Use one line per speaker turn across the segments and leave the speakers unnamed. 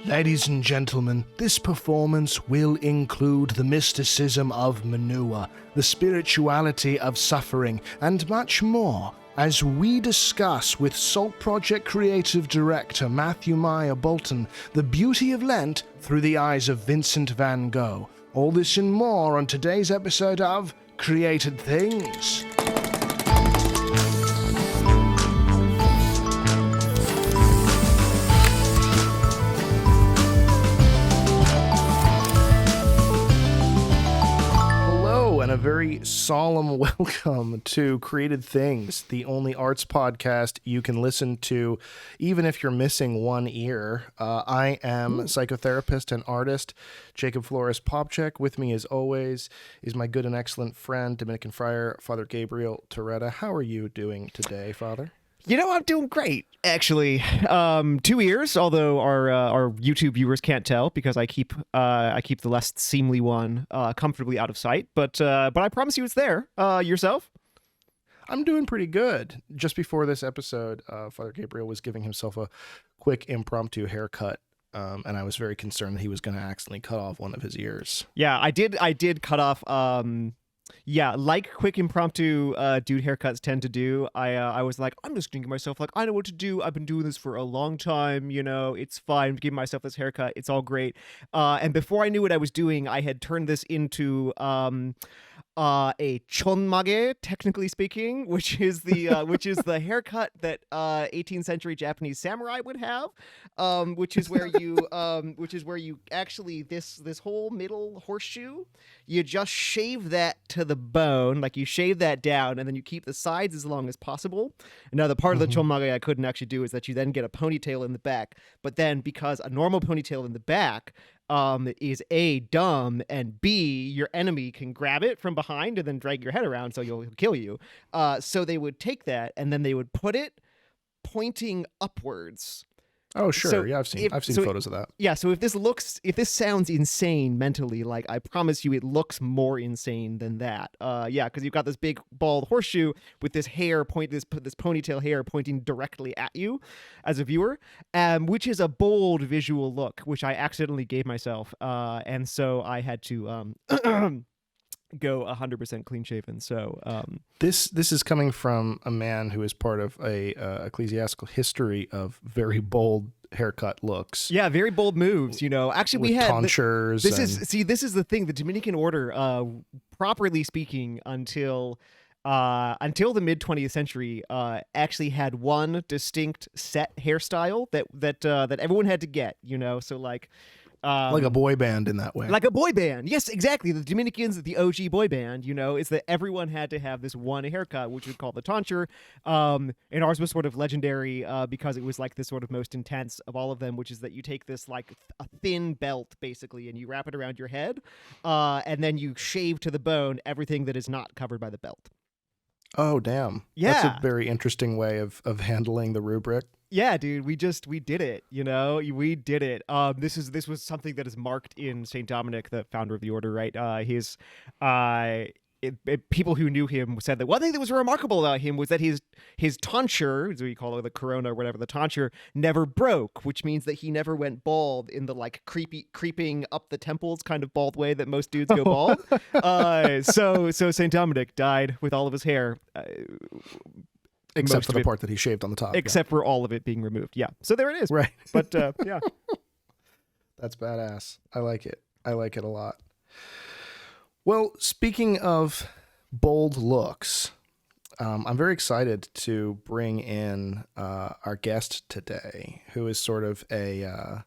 Ladies and gentlemen, this performance will include the mysticism of manure, the spirituality of suffering, and much more, as we discuss with Salt Project creative director Matthew Myer Boulton the beauty of Lent through the eyes of Vincent Van Gogh. All this and more on today's episode of Created Things. And a very solemn welcome to Created Things, the only arts podcast you can listen to even if you're missing one ear. I am psychotherapist and artist Jacob Flores Popchek. With me, as always, is my good and excellent friend, Dominican friar, Father Gabriel Torretta. How are you doing today, Father?
You know, I'm doing great, actually. 2 ears, although our YouTube viewers can't tell because I keep the less seemly one comfortably out of sight. But I promise you, it's there. Yourself?
I'm doing pretty good. Just before this episode, Father Gabriel was giving himself a quick impromptu haircut, and I was very concerned that he was going to accidentally cut off one of his ears.
Yeah, I did cut off. Yeah, like quick impromptu dude haircuts tend to do. I was like, I'm just thinking to myself, like, I know what to do. I've been doing this for a long time, you know, it's fine. Give myself this haircut. It's all great. And before I knew what I was doing, I had turned this into a chonmage, technically speaking, which is the haircut that 18th century Japanese samurai would have, which is where you actually this whole middle horseshoe, you just shave that to the bone, like you shave that down, and then you keep the sides as long as possible. Now, the part of the chonmage I couldn't actually do is that you then get a ponytail in the back, but then because a normal ponytail in the back is A, dumb, and B, your enemy can grab it from behind and then drag your head around so he'll kill you. So they would take that and then they would put it pointing upwards.
Oh, sure.
So
yeah, I've seen photos of that.
Yeah, so if this sounds insane mentally, like, I promise you it looks more insane than that. Yeah, because you've got this big bald horseshoe with this hair this ponytail hair pointing directly at you as a viewer, which is a bold visual look, which I accidentally gave myself. And so I had to go 100% clean shaven. So
this is coming from a man who is part of a ecclesiastical history of very bold haircut looks.
Yeah, very bold moves. You know, actually, we had
tonsures.
This is the thing. The Dominican order, properly speaking, until the mid 20th century, actually had one distinct set hairstyle that everyone had to get. You know, so like
a boy band in that way.
Like a boy band. Yes, exactly. The Dominicans, the OG boy band, you know, is that everyone had to have this one haircut, which we call the tonsure. And ours was sort of legendary because it was like the sort of most intense of all of them, which is that you take this like a thin belt, basically, and you wrap it around your head, and then you shave to the bone everything that is not covered by the belt.
Oh, damn.
Yeah.
That's a very interesting way of handling the rubric.
Yeah, dude, we did it, you know, we did it. This was something that is marked in St. Dominic, the founder of the order, right? People who knew him said that one thing that was remarkable about him was that his tonsure, as we call it, the corona or whatever, the tonsure never broke, which means that he never went bald in the like creeping up the temples kind of bald way that most dudes go bald. So St. Dominic died with all of his hair.
Except for the part that he shaved on the top.
Except for all of it being removed. Yeah. So there it is.
Right.
But yeah.
That's badass. I like it. I like it a lot. Well, speaking of bold looks, I'm very excited to bring in our guest today, who is sort of an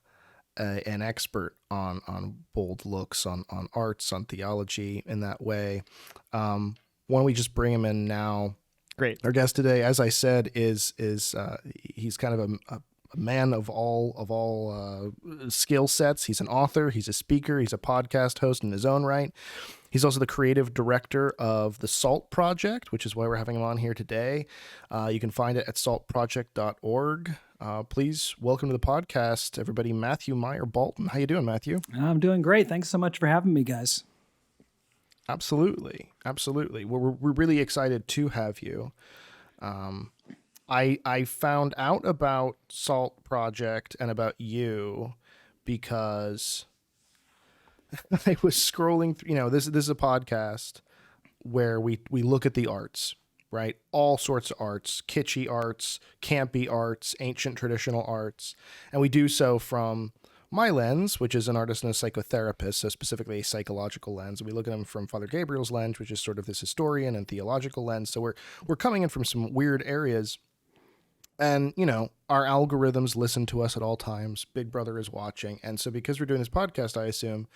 expert on bold looks, on arts, on theology in that way. Why don't we just bring him in now?
Great.
Our guest today, as I said, is he's kind of a man of all skill sets. He's an author, he's a speaker, he's a podcast host in his own right. He's also the creative director of the Salt Project, which is why we're having him on here today. You can find it at saltproject.org. Please welcome to the podcast, everybody, Matthew Myer Boulton. How you doing, Matthew?
I'm doing great. Thanks so much for having me, guys.
Absolutely. We're really excited to have you. I found out about Salt Project and about you because I was scrolling through, this is a podcast where we look at the arts, right? All sorts of arts, kitschy arts, campy arts, ancient traditional arts. And we do so from my lens, which is an artist and a psychotherapist, so specifically a psychological lens. And we look at them from Father Gabriel's lens, which is sort of this historian and theological lens. So we're coming in from some weird areas. And, our algorithms listen to us at all times. Big Brother is watching. And so because we're doing this podcast, I assume,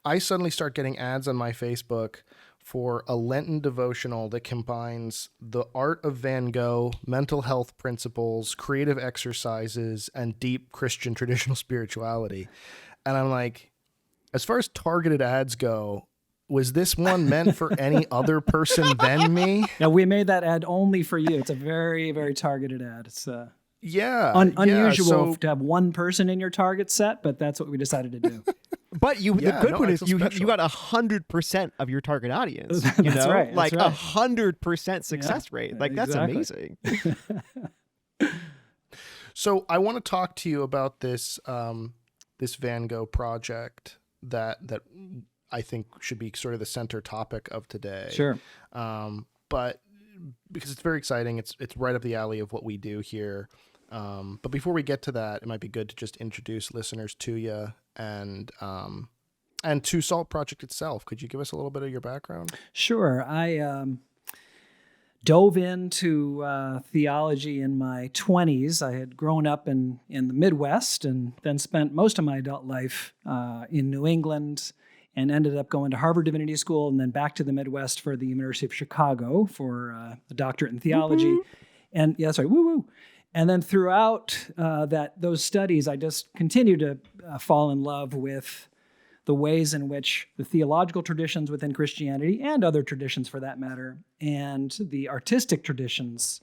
I suddenly start getting ads on my Facebook for a Lenten devotional that combines the art of Van Gogh, mental health principles, creative exercises, and deep Christian traditional spirituality. And I'm like, as far as targeted ads go, was this one meant for any other person than me?
Yeah, we made that ad only for you. It's a very, very targeted ad. It's
unusual
to have one person in your target set, but that's what we decided to do.
But the good one is you got 100% of your target audience.
That's right.
Like 100% success rate. Like that's amazing.
So I want to talk to you about this this Van Gogh project that I think should be sort of the center topic of today.
Sure.
But because it's very exciting, it's right up the alley of what we do here. But before we get to that, it might be good to just introduce listeners to you and to SALT Project itself. Could you give us a little bit of your background?
Sure. I dove into theology in my 20s. I had grown up in the Midwest and then spent most of my adult life in New England, and ended up going to Harvard Divinity School and then back to the Midwest for the University of Chicago for a doctorate in theology.
Woo-hoo.
And woo-woo. And then throughout those studies, I just continued to fall in love with the ways in which the theological traditions within Christianity, and other traditions for that matter, and the artistic traditions,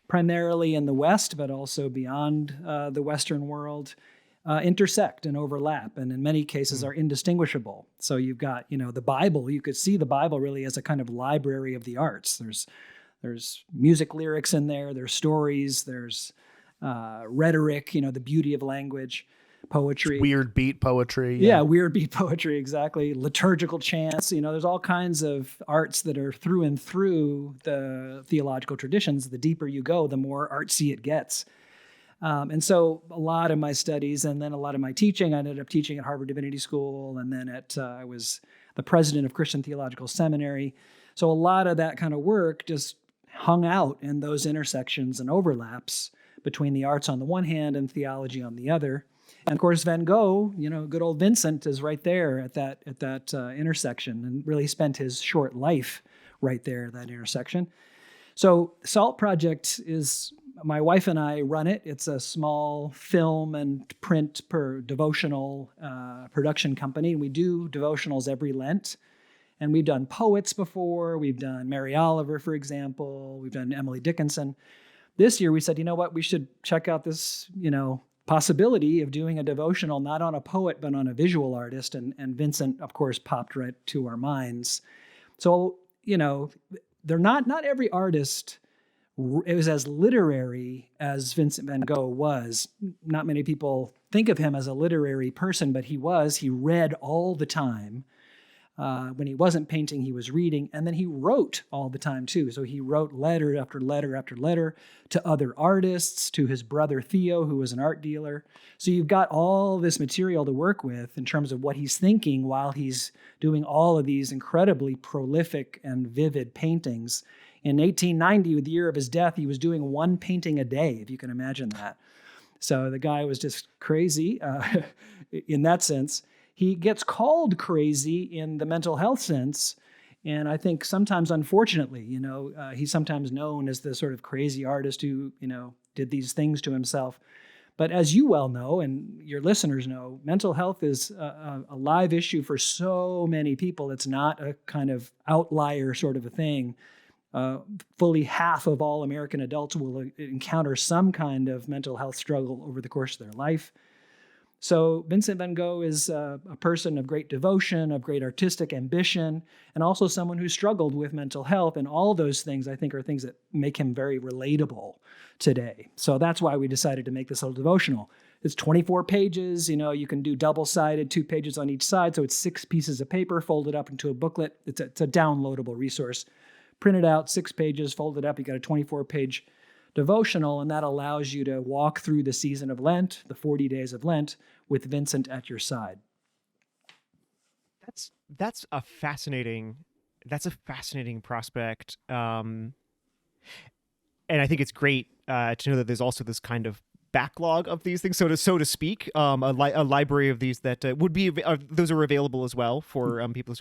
primarily in the West, but also beyond the Western world, intersect and overlap, and in many cases are indistinguishable. So you've got, the Bible. You could see the Bible really as a kind of library of the arts. There's music lyrics in there. There's stories. There's rhetoric. The beauty of language, poetry,
weird beat poetry.
Yeah, weird beat poetry. Exactly. Liturgical chants. There's all kinds of arts that are through and through the theological traditions. The deeper you go, the more artsy it gets. And so a lot of my studies and then a lot of my teaching, I ended up teaching at Harvard Divinity School, and then I was the president of Christian Theological Seminary. So a lot of that kind of work just hung out in those intersections and overlaps between the arts on the one hand and theology on the other. And of course, Van Gogh, good old Vincent, is right there at that intersection, and really spent his short life right there at that intersection. So SALT Project is, my wife and I run it. It's a small film and print devotional production company. We do devotionals every Lent. And we've done poets before. We've done Mary Oliver, for example. We've done Emily Dickinson. This year we said, we should check out this, possibility of doing a devotional, not on a poet, but on a visual artist. And Vincent, of course, popped right to our minds. So, they're not every artist is as literary as Vincent Van Gogh was. Not many people think of him as a literary person, but he was. He read all the time. When he wasn't painting, he was reading, and then he wrote all the time too. So he wrote letter after letter after letter to other artists, to his brother Theo, who was an art dealer. So you've got all this material to work with in terms of what he's thinking while he's doing all of these incredibly prolific and vivid paintings. In 1890, the year of his death, he was doing one painting a day, if you can imagine that. So the guy was just crazy in that sense. He gets called crazy in the mental health sense. And I think sometimes, unfortunately, he's sometimes known as the sort of crazy artist who, did these things to himself. But as you well know, and your listeners know, mental health is a live issue for so many people. It's not a kind of outlier sort of a thing. Fully half of all American adults will encounter some kind of mental health struggle over the course of their life. So Vincent Van Gogh is a person of great devotion, of great artistic ambition, and also someone who struggled with mental health. And all those things, I think, are things that make him very relatable today. So that's why we decided to make this little devotional. It's 24 pages. You can do double-sided, 2 pages on each side. So it's 6 pieces of paper folded up into a booklet. It's a downloadable resource. Print it out, 6 pages, fold it up. You got a 24-page devotional, and that allows you to walk through the season of Lent, the 40 days of Lent, with Vincent at your side.
That's a fascinating prospect. And I think it's great to know that there's also this kind of backlog of these things, so to speak, a library of these that would be those are available as well for people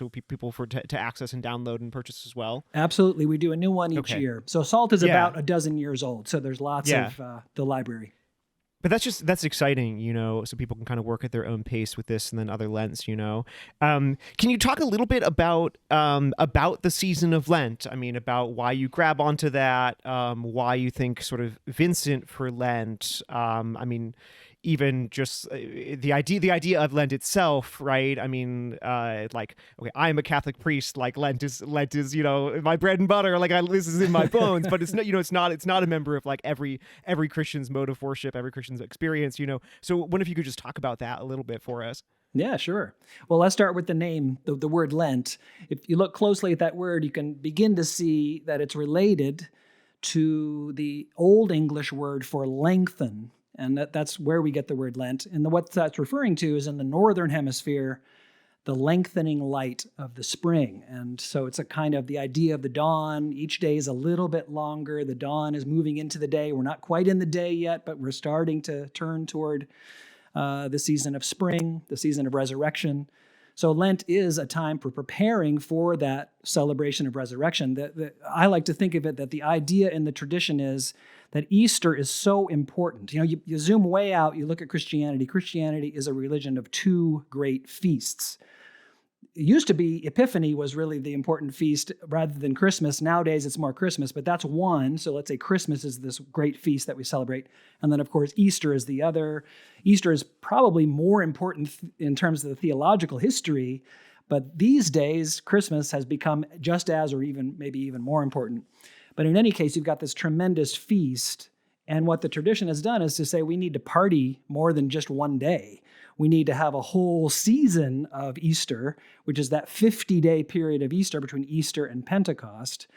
to access and download and purchase as well.
Absolutely, we do a new one each year. So Salt is about a dozen years old, so there's lots of the library.
But that's exciting, so people can kind of work at their own pace with this and then other Lents, Can you talk a little bit about the season of Lent? I mean, about why you grab onto that, why you think sort of Vincent for Lent. I mean, even just the idea of Lent itself, right? I mean, okay, I'm a Catholic priest. Like Lent is my bread and butter. Like this is in my bones. But it's not it's not a member of like every Christian's mode of worship, every Christian's experience. So what if you could just talk about that a little bit for us?
Yeah, sure. Well, let's start with the name, the word Lent. If you look closely at that word, you can begin to see that it's related to the Old English word for lengthen. And that's where we get the word Lent. And what that's referring to is in the northern hemisphere, the lengthening light of the spring. And so it's a kind of the idea of the dawn. Each day is a little bit longer. The dawn is moving into the day. We're not quite in the day yet, but we're starting to turn toward the season of spring, the season of resurrection. So Lent is a time for preparing for that celebration of resurrection. I like to think of it that the idea in the tradition is that Easter is so important. You zoom way out, you look at Christianity. Christianity is a religion of 2 great feasts. It used to be Epiphany was really the important feast rather than Christmas. Nowadays, it's more Christmas, but that's one. So let's say Christmas is this great feast that we celebrate. And then, of course, Easter is the other. Easter is probably more important in terms of the theological history, but these days, Christmas has become just as or maybe even more important. But in any case, you've got this tremendous feast. And what the tradition has done is to say we need to party more than just one day. We need to have a whole season of Easter, which is that 50-day period of Easter between Easter and Pentecost.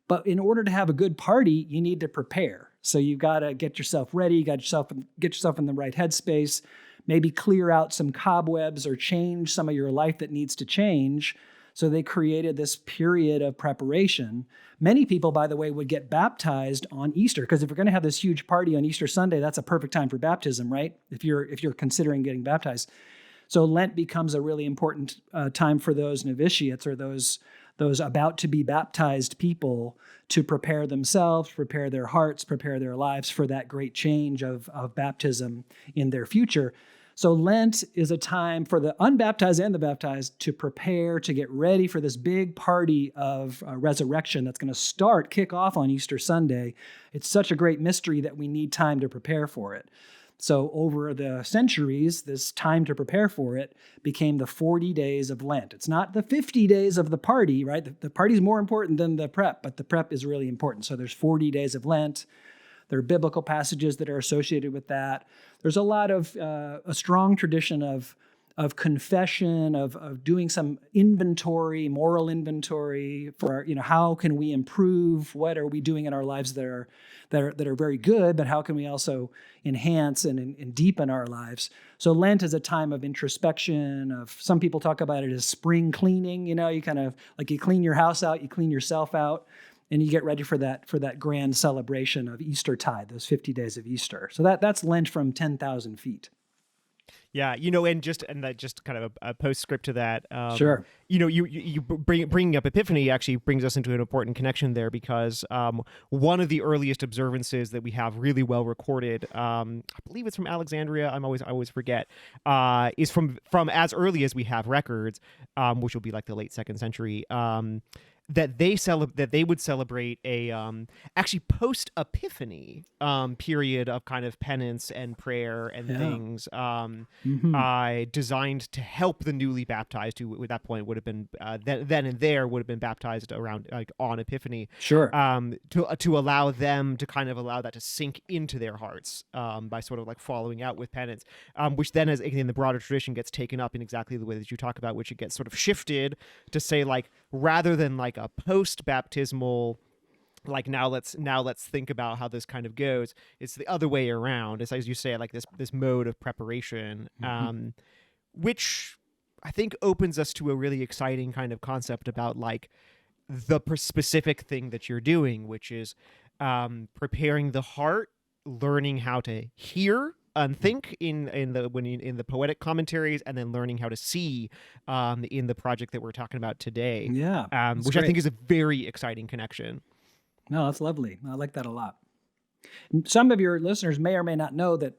But in order to have a good party, you need to prepare. So you've got to get yourself ready, get yourself in the right headspace, maybe clear out some cobwebs or change some of your life that needs to change. So they created this period of preparation. Many people, by the way, would get baptized on Easter, because if you're going to have this huge party on Easter Sunday, that's a perfect time for baptism, right? If you're considering getting baptized. So Lent becomes a really important time for those novitiates or those about to be baptized people to prepare themselves, prepare their hearts, prepare their lives for that great change of baptism in their future. So Lent is a time for the unbaptized and the baptized to prepare, to get ready for this big party of resurrection that's going to kick off on Easter Sunday. It's such a great mystery that we need time to prepare for it. So over the centuries, this time to prepare for it became the 40 days of Lent. It's not the 50 days of the party, right? The party's more important than the prep, but the prep is really important. So there's 40 days of Lent. There are biblical passages that are associated with that. There's a lot of a strong tradition of confession, of doing some inventory, moral inventory for how can we improve? What are we doing in our lives that are very good? But how can we also enhance and deepen our lives? So Lent is a time of introspection. Some people talk about it as spring cleaning. You kind of like you clean your house out, you clean yourself out. And you get ready for that grand celebration of Eastertide, those 50 days of Easter. So that's Lent from 10,000 feet.
Yeah, and that just kind of a postscript to that.
Sure.
You bringing up Epiphany actually brings us into an important connection there, because one of the earliest observances that we have really well recorded, I believe it's from Alexandria. I always forget. Is from as early as we have records, which will be like the late 2nd century. that they would celebrate a actually post Epiphany period of kind of penance and prayer and things designed to help the newly baptized, who at that point would have been then and there would have been baptized around like on Epiphany,
Sure.
to allow them to kind of allow that to sink into their hearts by sort of like following out with penance, which then as in the broader tradition gets taken up in exactly the way that you talk about, which it gets sort of shifted to say like rather than like a post-baptismal like now let's think about how this kind of goes, it's the other way around. It's as you say, like this mode of preparation, which I think opens us to a really exciting kind of concept about like the specific thing that you're doing, which is preparing the heart, learning how to hear and think in the poetic commentaries, and then learning how to see in the project that we're talking about today.
Yeah,
which
great.
I think is a very exciting connection.
No, that's lovely. I like that a lot. Some of your listeners may or may not know that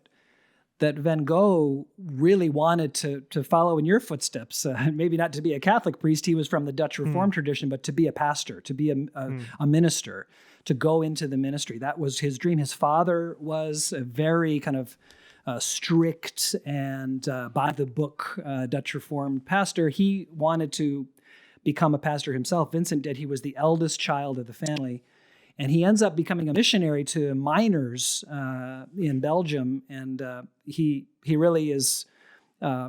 Van Gogh really wanted to follow in your footsteps. Maybe not to be a Catholic priest. He was from the Dutch Reformed tradition, but to be a pastor, to be a minister, to go into the ministry. That was his dream. His father was a very kind of strict and by the book Dutch Reformed pastor. He wanted to become a pastor himself. Vincent did. He was the eldest child of the family. And he ends up becoming a missionary to miners in Belgium. And he really is,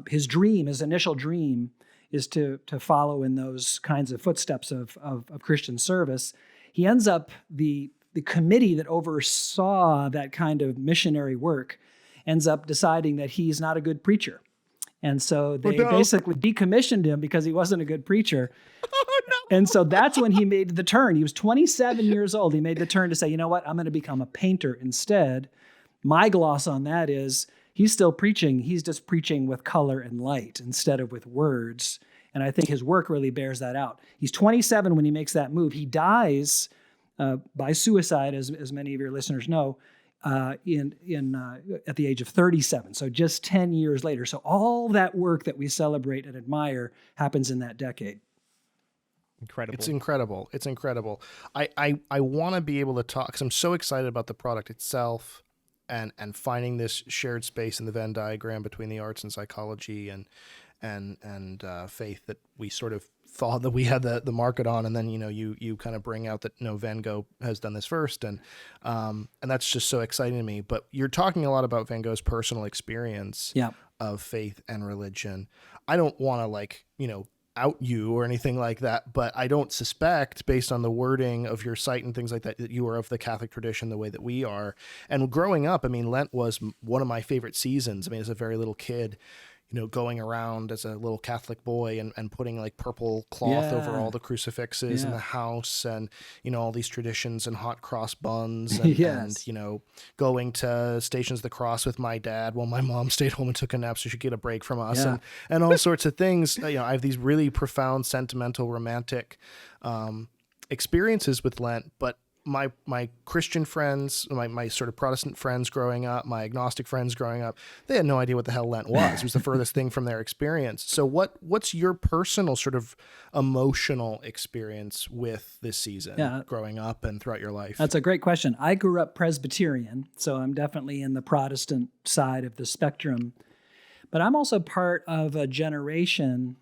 his initial dream is to follow in those kinds of footsteps of Christian service. He ends up, the committee that oversaw that kind of missionary work ends up deciding that he's not a good preacher. And so they basically decommissioned him because he wasn't a good preacher. Oh, no. And so that's when he made the turn. He was 27 years old. He made the turn to say, you know what, I'm going to become a painter instead. My gloss on that is he's still preaching. He's just preaching with color and light instead of with words. And I think his work really bears that out. He's 27 when he makes that move. He dies by suicide, as many of your listeners know, at the age of 37. So just 10 years later. So all that work that we celebrate and admire happens in that decade.
Incredible.
It's incredible. I want to be able to talk because I'm so excited about the product itself and finding this shared space in the Venn diagram between the arts and psychology and faith that we sort of thought that we had the market on, and then you kind of bring out that Van Gogh has done this first, and that's just so exciting to me. But you're talking a lot about Van Gogh's personal experience of faith and religion. I don't want to out you or anything like that, but I don't suspect, based on the wording of your site and things like that, that you are of the Catholic tradition the way that we are. And growing up, I mean, Lent was one of my favorite seasons. I mean, as a very little kid, going around as a little Catholic boy and putting like purple cloth over all the crucifixes in the house, and, all these traditions and hot cross buns and, and going to Stations of the Cross with my dad while my mom stayed home and took a nap so she could get a break from us and all sorts of things. I have these really profound, sentimental, romantic experiences with Lent, but my Christian friends, my sort of Protestant friends growing up, my agnostic friends growing up, they had no idea what the hell Lent was. It was the furthest thing from their experience. So what's your personal sort of emotional experience with this season growing up and throughout your life?
That's a great question. I grew up Presbyterian, so I'm definitely in the Protestant side of the spectrum. But I'm also part of a generation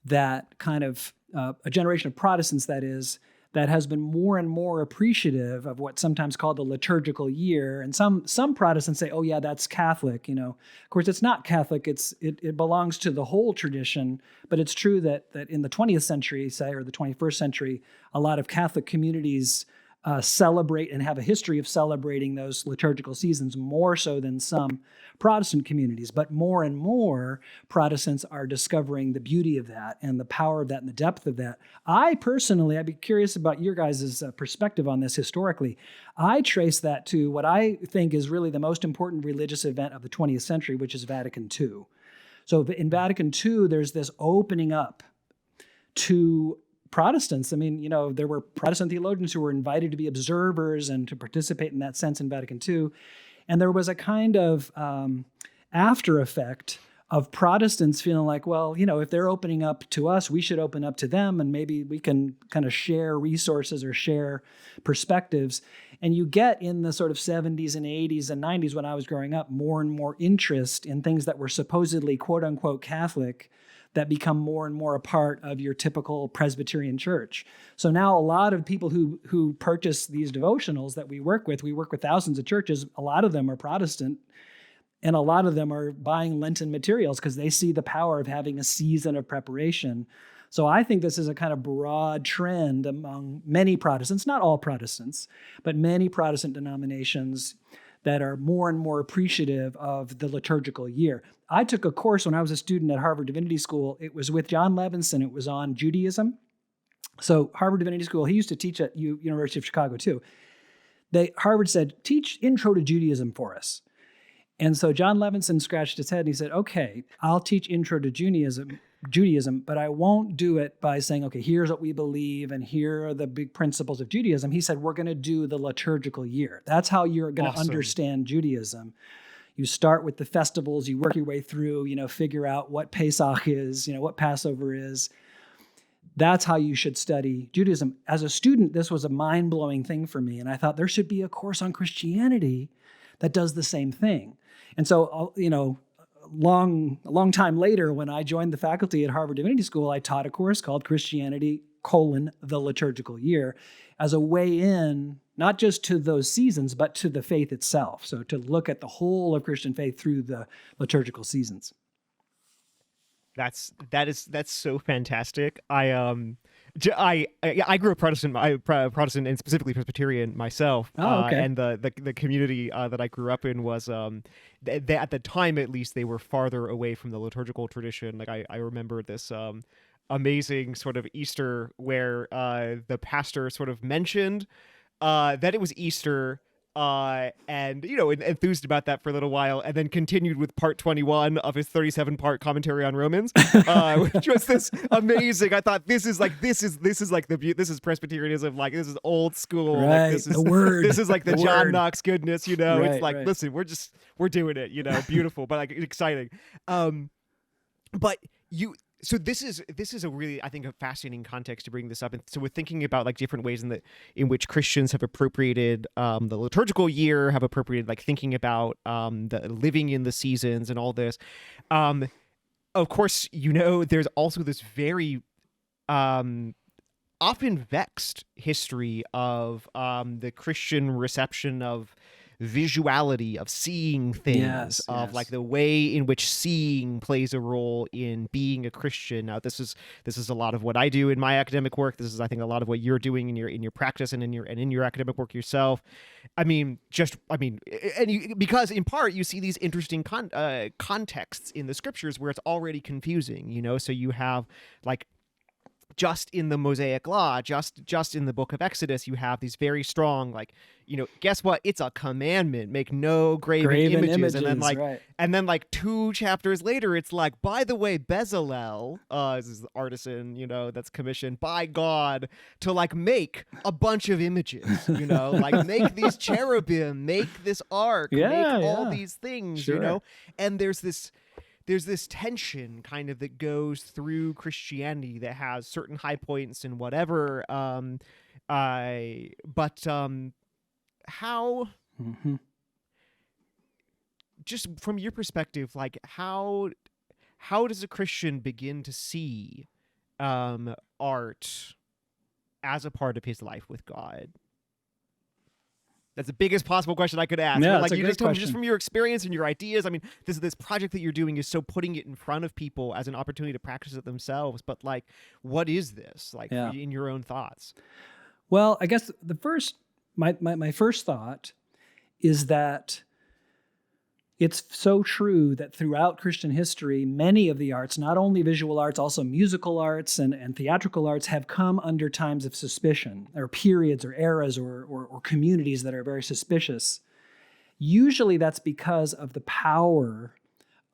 that kind of, a generation of Protestants, that has been more and more appreciative of what's sometimes called the liturgical year. And some Protestants say, oh yeah, that's Catholic. Of course, it's not Catholic. It belongs to the whole tradition. But it's true that in the 20th century, say, or the 21st century, a lot of Catholic communities celebrate and have a history of celebrating those liturgical seasons more so than some Protestant communities. But more and more Protestants are discovering the beauty of that and the power of that and the depth of that. I personally, I'd be curious about your guys' perspective on this historically. I trace that to what I think is really the most important religious event of the 20th century, which is Vatican II. So in Vatican II, there's this opening up to Protestants. I mean, there were Protestant theologians who were invited to be observers and to participate in that sense in Vatican II. And there was a kind of after effect of Protestants feeling like, well, if they're opening up to us, we should open up to them, and maybe we can kind of share resources or share perspectives. And you get in the sort of 70s and 80s and 90s, when I was growing up, more and more interest in things that were supposedly quote unquote Catholic that become more and more a part of your typical Presbyterian church. So now a lot of people who purchase these devotionals that we work with thousands of churches. A lot of them are Protestant, and a lot of them are buying Lenten materials because they see the power of having a season of preparation. So I think this is a kind of broad trend among many Protestants, not all Protestants, but many Protestant denominations that are more and more appreciative of the liturgical year. I took a course when I was a student at Harvard Divinity School. It was with John Levinson. It was on Judaism. So Harvard Divinity School, he used to teach at University of Chicago too. Harvard said, teach Intro to Judaism for us. And so John Levinson scratched his head and he said, okay, I'll teach Intro to Judaism, but I won't do it by saying, okay, here's what we believe and here are the big principles of Judaism. He said, we're going to do the liturgical year. That's how you're going to understand Judaism. You start with the festivals, you work your way through, figure out what Pesach is, what Passover is. That's how you should study Judaism. As a student, this was a mind-blowing thing for me. And I thought there should be a course on Christianity that does the same thing. And so, a long time later, when I joined the faculty at Harvard Divinity School, I taught a course called Christianity, the liturgical year, as a way in, not just to those seasons, but to the faith itself. So to look at the whole of Christian faith through the liturgical seasons.
That's so fantastic. I grew up Protestant, Protestant and specifically Presbyterian myself.
Oh, okay.
And the community that I grew up in was they, at the time at least, they were farther away from the liturgical tradition. Like I remember this amazing sort of Easter where the pastor sort of mentioned that it was Easter. And enthused about that for a little while, and then continued with part 21 of his 37-part commentary on Romans, which was this amazing. I thought this is Presbyterianism, like this is old school,
right?
Like, this is
the word.
This is like the John
word.
Knox goodness,
Right,
It's like,
right.
listen, we're doing it, beautiful, but like exciting. But you. So this is a really, I think, a fascinating context to bring this up. And so we're thinking about like different ways in which Christians have appropriated the liturgical year, have appropriated like thinking about the living in the seasons and all this. Of course, there's also this very often vexed history of the Christian reception of visuality, of seeing things, of like the way in which seeing plays a role in being a Christian. Now, this is a lot of what I do in my academic work. This is, I think, a lot of what you're doing in your practice and in your academic work yourself. Because in part you see these interesting contexts in the scriptures where it's already confusing. So you have like, just in the Mosaic Law, just in the book of Exodus, you have these very strong, like, guess what? It's a commandment. Make no graven images. And then like 2 chapters later, it's like, by the way, Bezalel, this is the artisan, that's commissioned by God to like make a bunch of images, like make these cherubim, make this ark, make all these things, and there's this tension kind of that goes through Christianity that has certain high points and whatever. How, just from your perspective, like how does a Christian begin to see art as a part of his life with God? That's the biggest possible question I could ask.
Yeah,
like you just told me,
question.
just from your experience and your ideas. This project that you're doing is so putting it in front of people as an opportunity to practice it themselves. But like, what is this? Like in your own thoughts?
Well, I guess my first thought is that it's so true that throughout Christian history, many of the arts, not only visual arts, also musical arts and theatrical arts, have come under times of suspicion, or periods or eras or communities that are very suspicious. Usually that's because of the power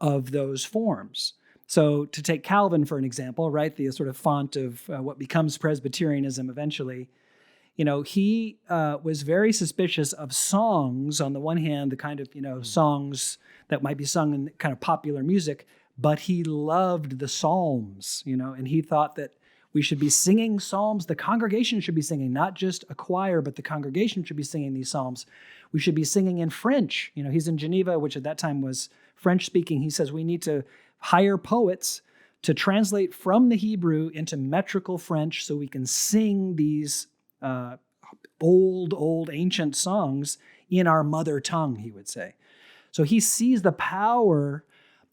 of those forms. So to take Calvin for an example, right, the sort of font of what becomes Presbyterianism eventually, he was very suspicious of songs, on the one hand, the kind of, songs that might be sung in kind of popular music, but he loved the Psalms, and he thought that we should be singing Psalms. The congregation should be singing, not just a choir, but the congregation should be singing these Psalms. We should be singing in French. He's in Geneva, which at that time was French speaking. He says we need to hire poets to translate from the Hebrew into metrical French so we can sing these old ancient songs in our mother tongue, he would say. So he sees the power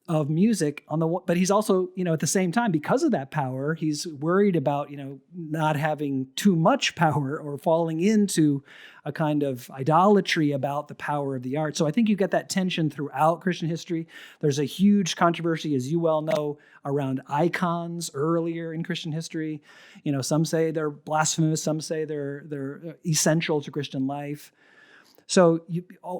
of music but he's also, at the same time, because of that power, he's worried about, not having too much power or falling into a kind of idolatry about the power of the art. So I think you get that tension throughout Christian history. There's a huge controversy, as you well know, around icons earlier in Christian history. Some say they're blasphemous, some say they're essential to Christian life. So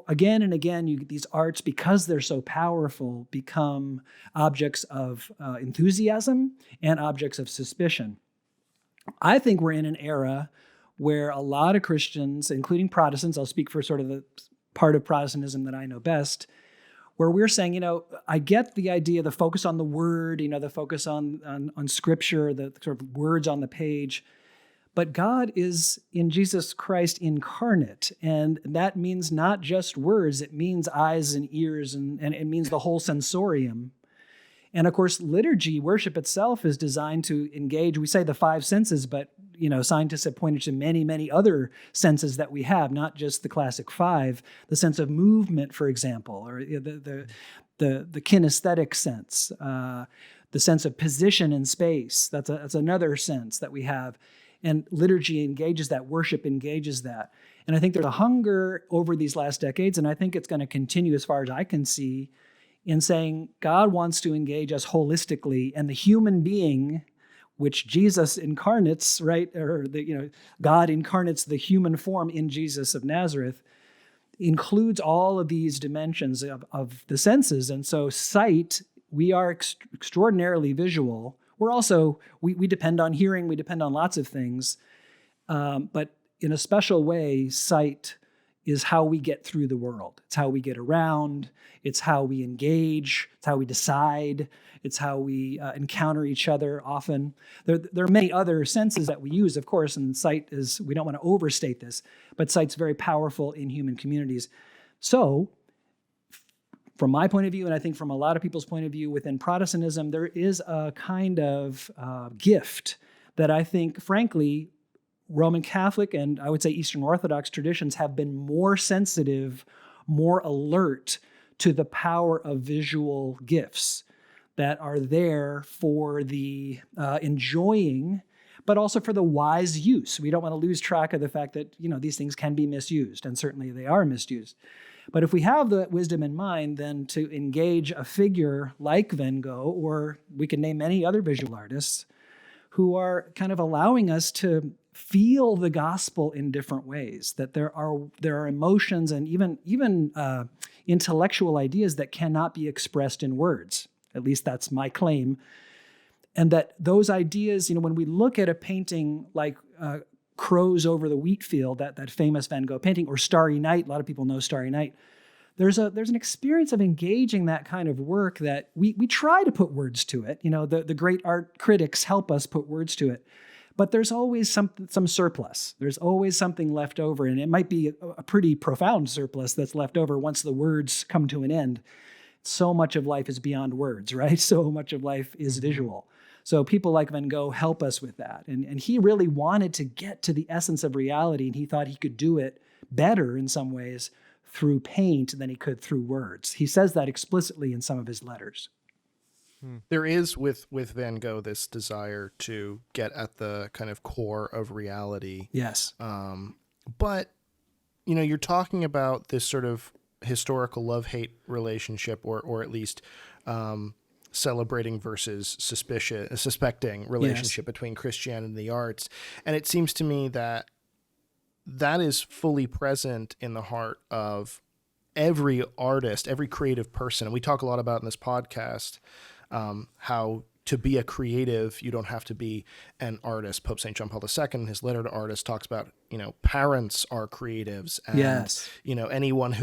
again and again, these arts, because they're so powerful, become objects of enthusiasm and objects of suspicion. I think we're in an era where a lot of Christians, including Protestants, I'll speak for sort of the part of Protestantism that I know best, where we're saying, I get the idea, the focus on the word, the focus on scripture, the sort of words on the page. But God is in Jesus Christ incarnate, and that means not just words, it means eyes and ears, and it means the whole sensorium. And of course, liturgy, worship itself, is designed to engage, we say the five senses, but scientists have pointed to many, many other senses that we have, not just the classic five, the sense of movement, for example, or the kinesthetic sense, the sense of position in space. That's another sense that we have. And liturgy engages that, worship engages that. And I think there's a hunger over these last decades, and I think it's going to continue as far as I can see, in saying God wants to engage us holistically, and the human being, which Jesus incarnates, right? Or God incarnates the human form in Jesus of Nazareth, includes all of these dimensions of the senses. And so sight, we are extraordinarily visual. We're also, we depend on hearing, we depend on lots of things, but in a special way, sight is how we get through the world. It's how we get around, it's how we engage, it's how we decide, it's how we encounter each other often. There are many other senses that we use, of course, and sight is, we don't want to overstate this, but sight's very powerful in human communities. So, from my point of view, and I think from a lot of people's point of view within Protestantism, there is a kind of gift that I think, frankly, Roman Catholic and I would say Eastern Orthodox traditions have been more sensitive, more alert to the power of visual gifts that are there for the enjoying, but also for the wise use. We don't want to lose track of the fact that, these things can be misused, and certainly they are misused. But if we have the wisdom in mind, then to engage a figure like Van Gogh, or we can name many other visual artists, who are kind of allowing us to feel the gospel in different ways, that there are emotions and even intellectual ideas that cannot be expressed in words. At least that's my claim. And that those ideas, when we look at a painting like Crows Over the Wheat Field, that famous Van Gogh painting, or Starry Night, a lot of people know Starry Night, there's an experience of engaging that kind of work that we try to put words to it. The great art critics help us put words to it. But there's always some surplus. There's always something left over, and it might be a pretty profound surplus that's left over once the words come to an end. So much of life is beyond words, right? So much of life is visual. So people like Van Gogh help us with that. And he really wanted to get to the essence of reality, and he thought he could do it better in some ways through paint than he could through words. He says that explicitly in some of his letters.
There is with Van Gogh this desire to get at the kind of core of reality.
Yes.
But, you're talking about this sort of historical love-hate relationship, or at least celebrating versus suspecting relationship between Christianity and the arts. And it seems to me that is fully present in the heart of every artist, every creative person. And we talk a lot about in this podcast how to be a creative, you don't have to be an artist. Pope St. John Paul II, in his letter to artists, talks about, parents are creatives, and,
Yes.
anyone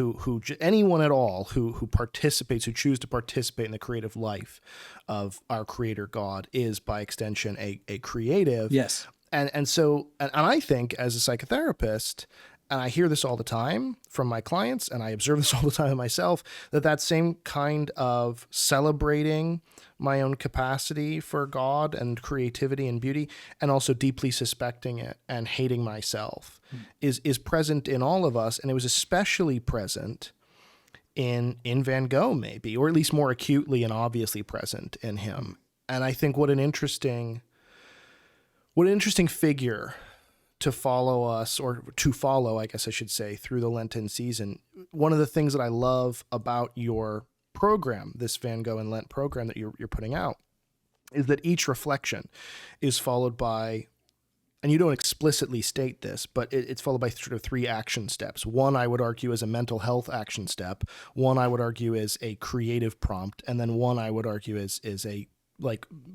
anyone at all who participates, who choose to participate in the creative life of our Creator God is by extension a creative.
Yes.
And I think as a psychotherapist, and I hear this all the time from my clients, and I observe this all the time myself, that same kind of celebrating my own capacity for God and creativity and beauty, and also deeply suspecting it and hating myself is present in all of us. And it was especially present in Van Gogh, maybe, or at least more acutely and obviously present in him. And I think what an interesting figure to follow us, or to follow, I guess I should say, through the Lenten season. One of the things that I love about your program, this Van Gogh and Lent program that you're putting out, is that each reflection is followed by, and you don't explicitly state this, but it's followed by sort of 3 action steps. One, I would argue, is a mental health action step. One, I would argue, is a creative prompt. And then one, I would argue, is a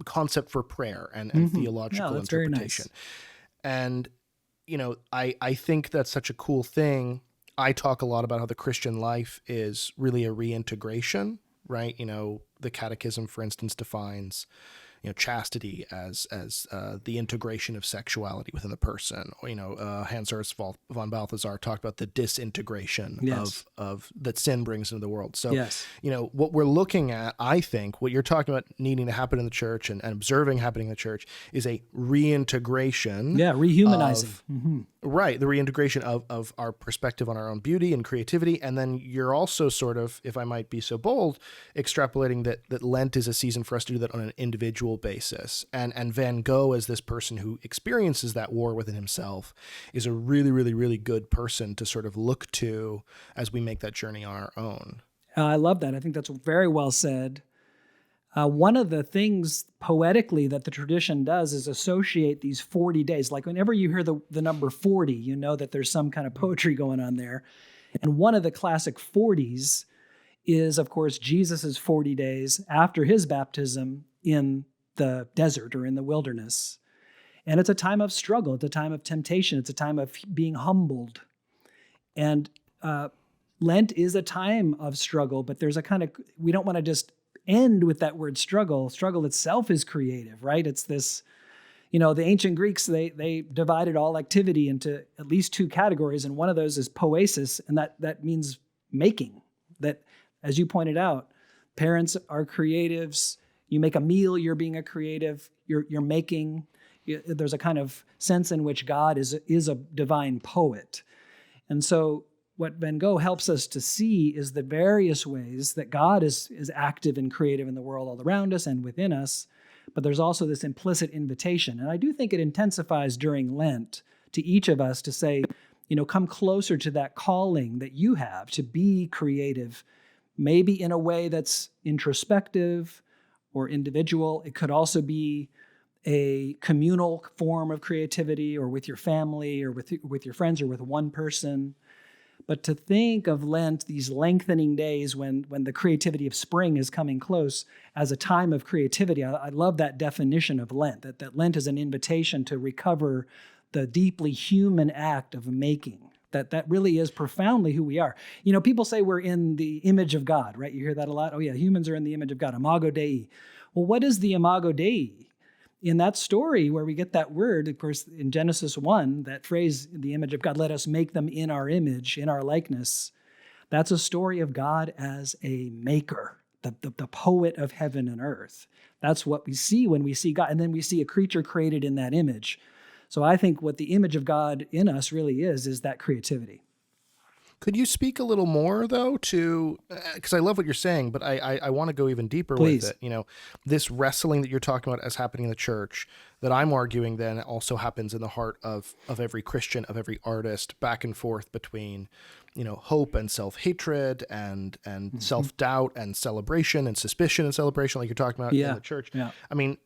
concept for prayer and theological interpretation. And I think that's such a cool thing. I talk a lot about how the Christian life is really a reintegration, right? The Catechism, for instance, defines chastity as the integration of sexuality within the person. Hans Urs von Balthasar talked about the disintegration of that sin brings into the world. So, what we're looking at, I think, what you're talking about needing to happen in the church and observing happening in the church is a reintegration.
Yeah, rehumanizing.
Right, the reintegration of our perspective on our own beauty and creativity. And then you're also sort of, if I might be so bold, extrapolating that Lent is a season for us to do that on an individual basis. And Van Gogh, as this person who experiences that war within himself, is a really, really, really good person to sort of look to as we make that journey on our own.
I love that. I think that's very well said. One of the things poetically that the tradition does is associate these 40 days. Like whenever you hear the number 40, you know that there's some kind of poetry going on there. And one of the classic 40s is, of course, Jesus's 40 days after his baptism in the desert or in the wilderness. And it's a time of struggle. It's a time of temptation. It's a time of being humbled. And Lent is a time of struggle, but there's a kind of, we don't want to just end with that word struggle. Struggle itself is creative, right? It's this, the ancient Greeks, they divided all activity into at least 2 categories, and one of those is poesis, and that means making. That, as you pointed out, parents are creatives. You make a meal, you're being a creative. You're making. There's a kind of sense in which God is a divine poet. And so what Van Gogh helps us to see is the various ways that God is active and creative in the world all around us and within us, but there's also this implicit invitation. And I do think it intensifies during Lent to each of us to say, come closer to that calling that you have to be creative, maybe in a way that's introspective or individual. It could also be a communal form of creativity, or with your family or with your friends or with one person. But to think of Lent, these lengthening days when the creativity of spring is coming close, as a time of creativity, I love that definition of Lent, that Lent is an invitation to recover the deeply human act of making. That really is profoundly who we are. People say we're in the image of God, right? You hear that a lot. Oh yeah, humans are in the image of God, imago Dei. Well, what is the imago Dei? In that story where we get that word, of course, in Genesis 1, that phrase, the image of God, let us make them in our image, in our likeness, that's a story of God as a maker, the poet of heaven and earth. That's what we see when we see God. And then we see a creature created in that image. So I think what the image of God in us really is that creativity.
Could you speak a little more, though, to, because I love what you're saying, but I want to go even deeper
Please.
with it. This wrestling that you're talking about as happening in the church, that I'm arguing then also happens in the heart of every Christian, of every artist, back and forth between, hope and self-hatred and self-doubt and celebration and suspicion and celebration, like you're talking about in the church.
Yeah.
I mean,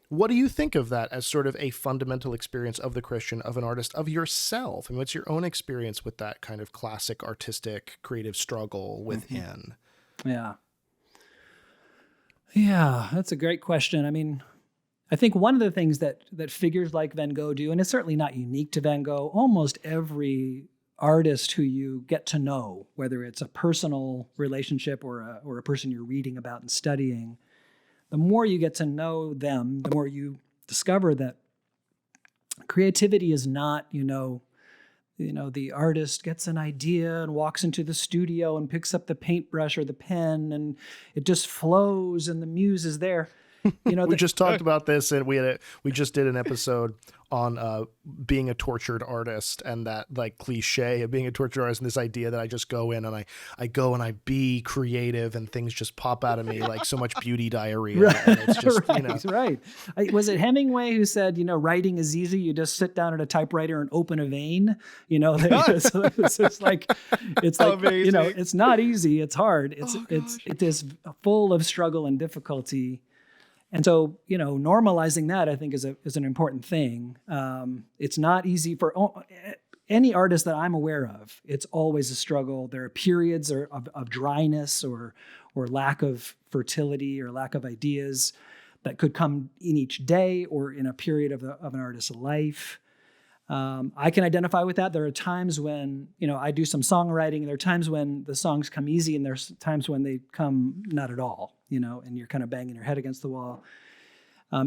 what do you think of that as sort of a fundamental experience of the Christian, of an artist, of yourself? I mean, what's your own experience with that kind of classic artistic creative struggle within?
Yeah. Yeah, that's a great question. I mean, I think one of the things that figures like Van Gogh do, and it's certainly not unique to Van Gogh, almost every artist who you get to know, whether it's a personal relationship or a person you're reading about and studying, the more you get to know them, the more you discover that creativity is not, the artist gets an idea and walks into the studio and picks up the paintbrush or the pen and it just flows and the muse is there.
We just talked about this, and we just did an episode on being a tortured artist, and that like cliche of being a tortured artist, and this idea that I just go in and I go and I be creative and things just pop out of me like so much beauty diarrhea.
Right.
And it's just,
Right. Was it Hemingway who said, writing is easy. You just sit down at a typewriter and open a vein. It's like, it's not easy. It's hard. It is full of struggle and difficulty. And so, normalizing that, I think, is an important thing. It's not easy for any artist that I'm aware of. It's always a struggle. There are periods of dryness or lack of fertility or lack of ideas that could come in each day or in a period of an artist's life. I can identify with that. There are times when, I do some songwriting. There are times when the songs come easy, and there's times when they come not at all, and you're kind of banging your head against the wall.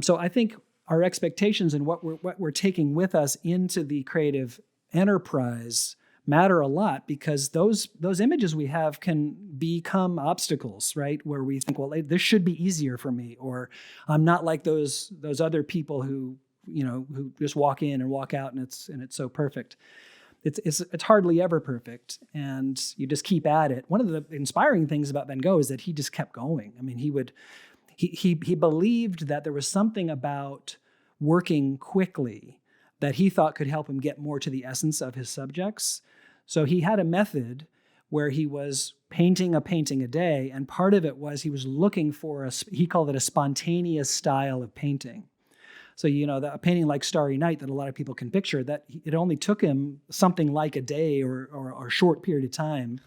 So I think our expectations and what we're taking with us into the creative enterprise matter a lot, because those images we have can become obstacles, right? Where we think, well, this should be easier for me, or I'm not like those other people who just walk in and walk out and it's so perfect. It's hardly ever perfect, and you just keep at it. One of the inspiring things about Van Gogh is that he just kept going. I mean, he believed that there was something about working quickly that he thought could help him get more to the essence of his subjects. So he had a method where he was painting a painting a day, and part of it was he was looking for he called it a spontaneous style of painting. So, a painting like Starry Night that a lot of people can picture, that it only took him something like a day or a short period of time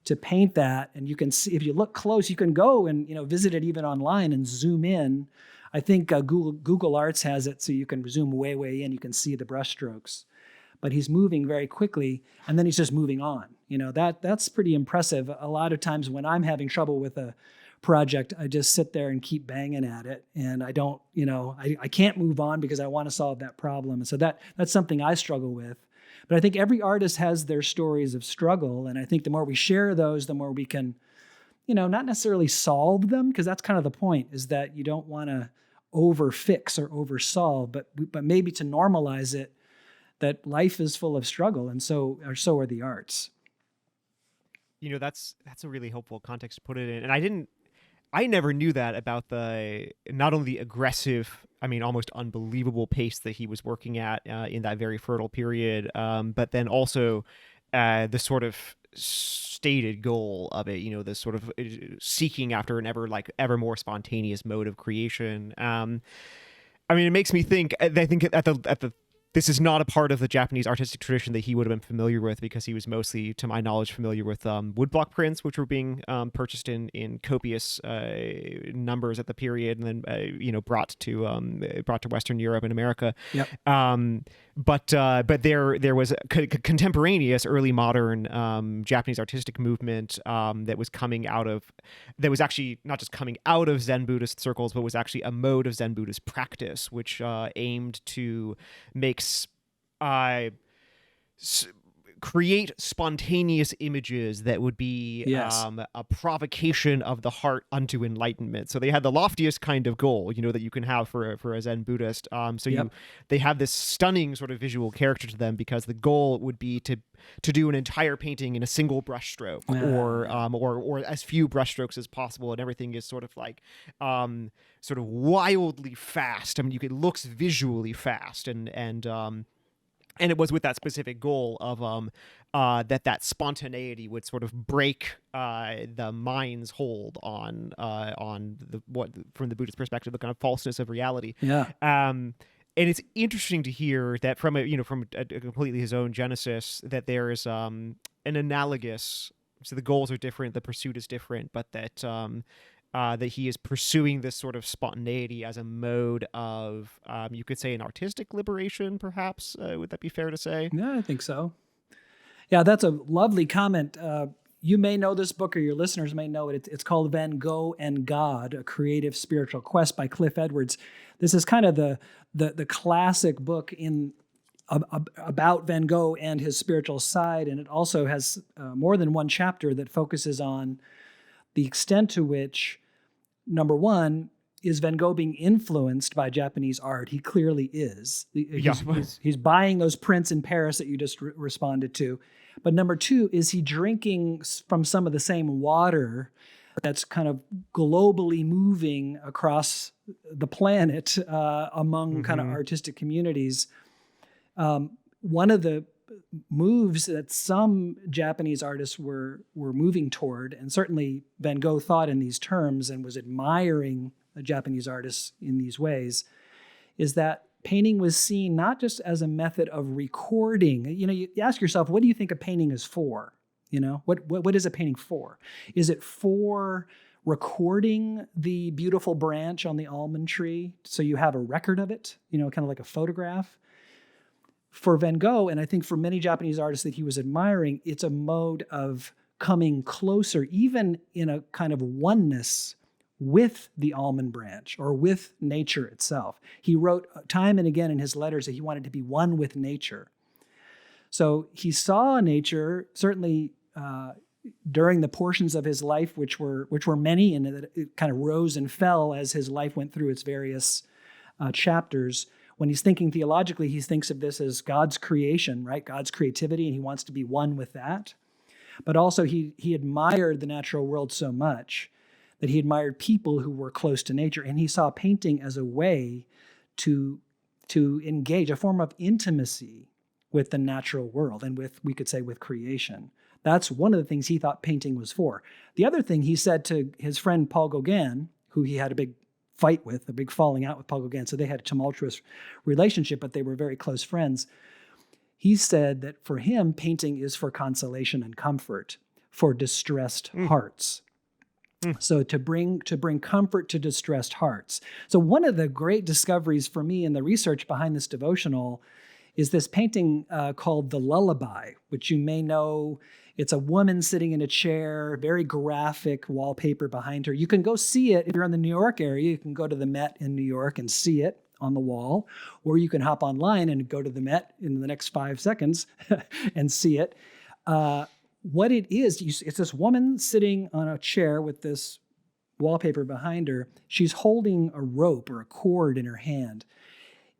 to paint that. And you can see, if you look close, you can go and, visit it even online and zoom in. I think Google Arts has it, so you can zoom way, way in. You can see the brush strokes. But he's moving very quickly, and then he's just moving on. That's pretty impressive. A lot of times when I'm having trouble with a project, I just sit there and keep banging at it, and I don't, I can't move on because I want to solve that problem. And so that's something I struggle with. But I think every artist has their stories of struggle, and I think the more we share those, the more we can, not necessarily solve them, because that's kind of the point, is that you don't want to over-fix or over-solve, but maybe to normalize it, that life is full of struggle, and so are the arts.
That's a really helpful context to put it in. And I never knew that about not only the aggressive, almost unbelievable pace that he was working at in that very fertile period, but then also the sort of stated goal of it, the sort of seeking after an ever more spontaneous mode of creation. It makes me think. I think at the this is not a part of the Japanese artistic tradition that he would have been familiar with, because he was mostly, to my knowledge, familiar with woodblock prints, which were being purchased in copious numbers at the period, and then brought to Western Europe and America.
Yep.
But there was a contemporaneous early modern Japanese artistic movement that was actually not just coming out of Zen Buddhist circles, but was actually a mode of Zen Buddhist practice, which aimed to make create spontaneous images that would be a provocation of the heart unto enlightenment. So they had the loftiest kind of goal, that you can have for a Zen Buddhist. They have this stunning sort of visual character to them, because the goal would be to do an entire painting in a single brush stroke, or as few brush strokes as possible, and everything is sort of like sort of wildly fast. It looks visually fast, and it was with that specific goal of that spontaneity would sort of break the mind's hold on what, from the Buddhist perspective, the kind of falseness of reality.
Yeah.
And it's interesting to hear that from a completely his own genesis, that there is an analogous. So the goals are different, the pursuit is different, but that that he is pursuing this sort of spontaneity as a mode of, you could say, an artistic liberation, perhaps. Would that be fair to say?
Yeah, I think so. Yeah, that's a lovely comment. You may know this book, or your listeners may know it. It's called Van Gogh and God, A Creative Spiritual Quest by Cliff Edwards. This is kind of the classic book about Van Gogh and his spiritual side, and it also has more than one chapter that focuses on the extent to which, number one, is Van Gogh being influenced by Japanese art? He clearly is. He's buying those prints in Paris that you just responded to. But number two, is he drinking from some of the same water that's kind of globally moving across the planet among kind of artistic communities? One of the moves that some Japanese artists were moving toward, and certainly Van Gogh thought in these terms and was admiring the Japanese artists in these ways, is that painting was seen not just as a method of recording. You ask yourself, what do you think a painting is for? What is a painting for? Is it for recording the beautiful branch on the almond tree so you have a record of it, kind of like a photograph? For Van Gogh, and I think for many Japanese artists that he was admiring, it's a mode of coming closer, even in a kind of oneness with the almond branch or with nature itself. He wrote time and again in his letters that he wanted to be one with nature. So he saw nature, certainly during the portions of his life, which were many, and it kind of rose and fell as his life went through its various chapters. When he's thinking theologically, he thinks of this as God's creation, right? God's creativity, and he wants to be one with that. But also he admired the natural world so much that he admired people who were close to nature, and he saw painting as a way to engage, a form of intimacy with the natural world and we could say, with creation. That's one of the things he thought painting was for. The other thing he said to his friend Paul Gauguin, who he had a big fight with, a big falling out with Paul Gauguin, so they had a tumultuous relationship, but they were very close friends. He said that for him, painting is for consolation and comfort for distressed hearts. So to bring comfort to distressed hearts. So one of the great discoveries for me in the research behind this devotional is this painting called The Lullaby, which you may know. It's a woman sitting in a chair, very graphic wallpaper behind her. You can go see it if you're in the New York area. You can go to the Met in New York and see it on the wall, or you can hop online and go to the Met in the next 5 seconds and see it. What it is, it's this woman sitting on a chair with this wallpaper behind her. She's holding a rope or a cord in her hand.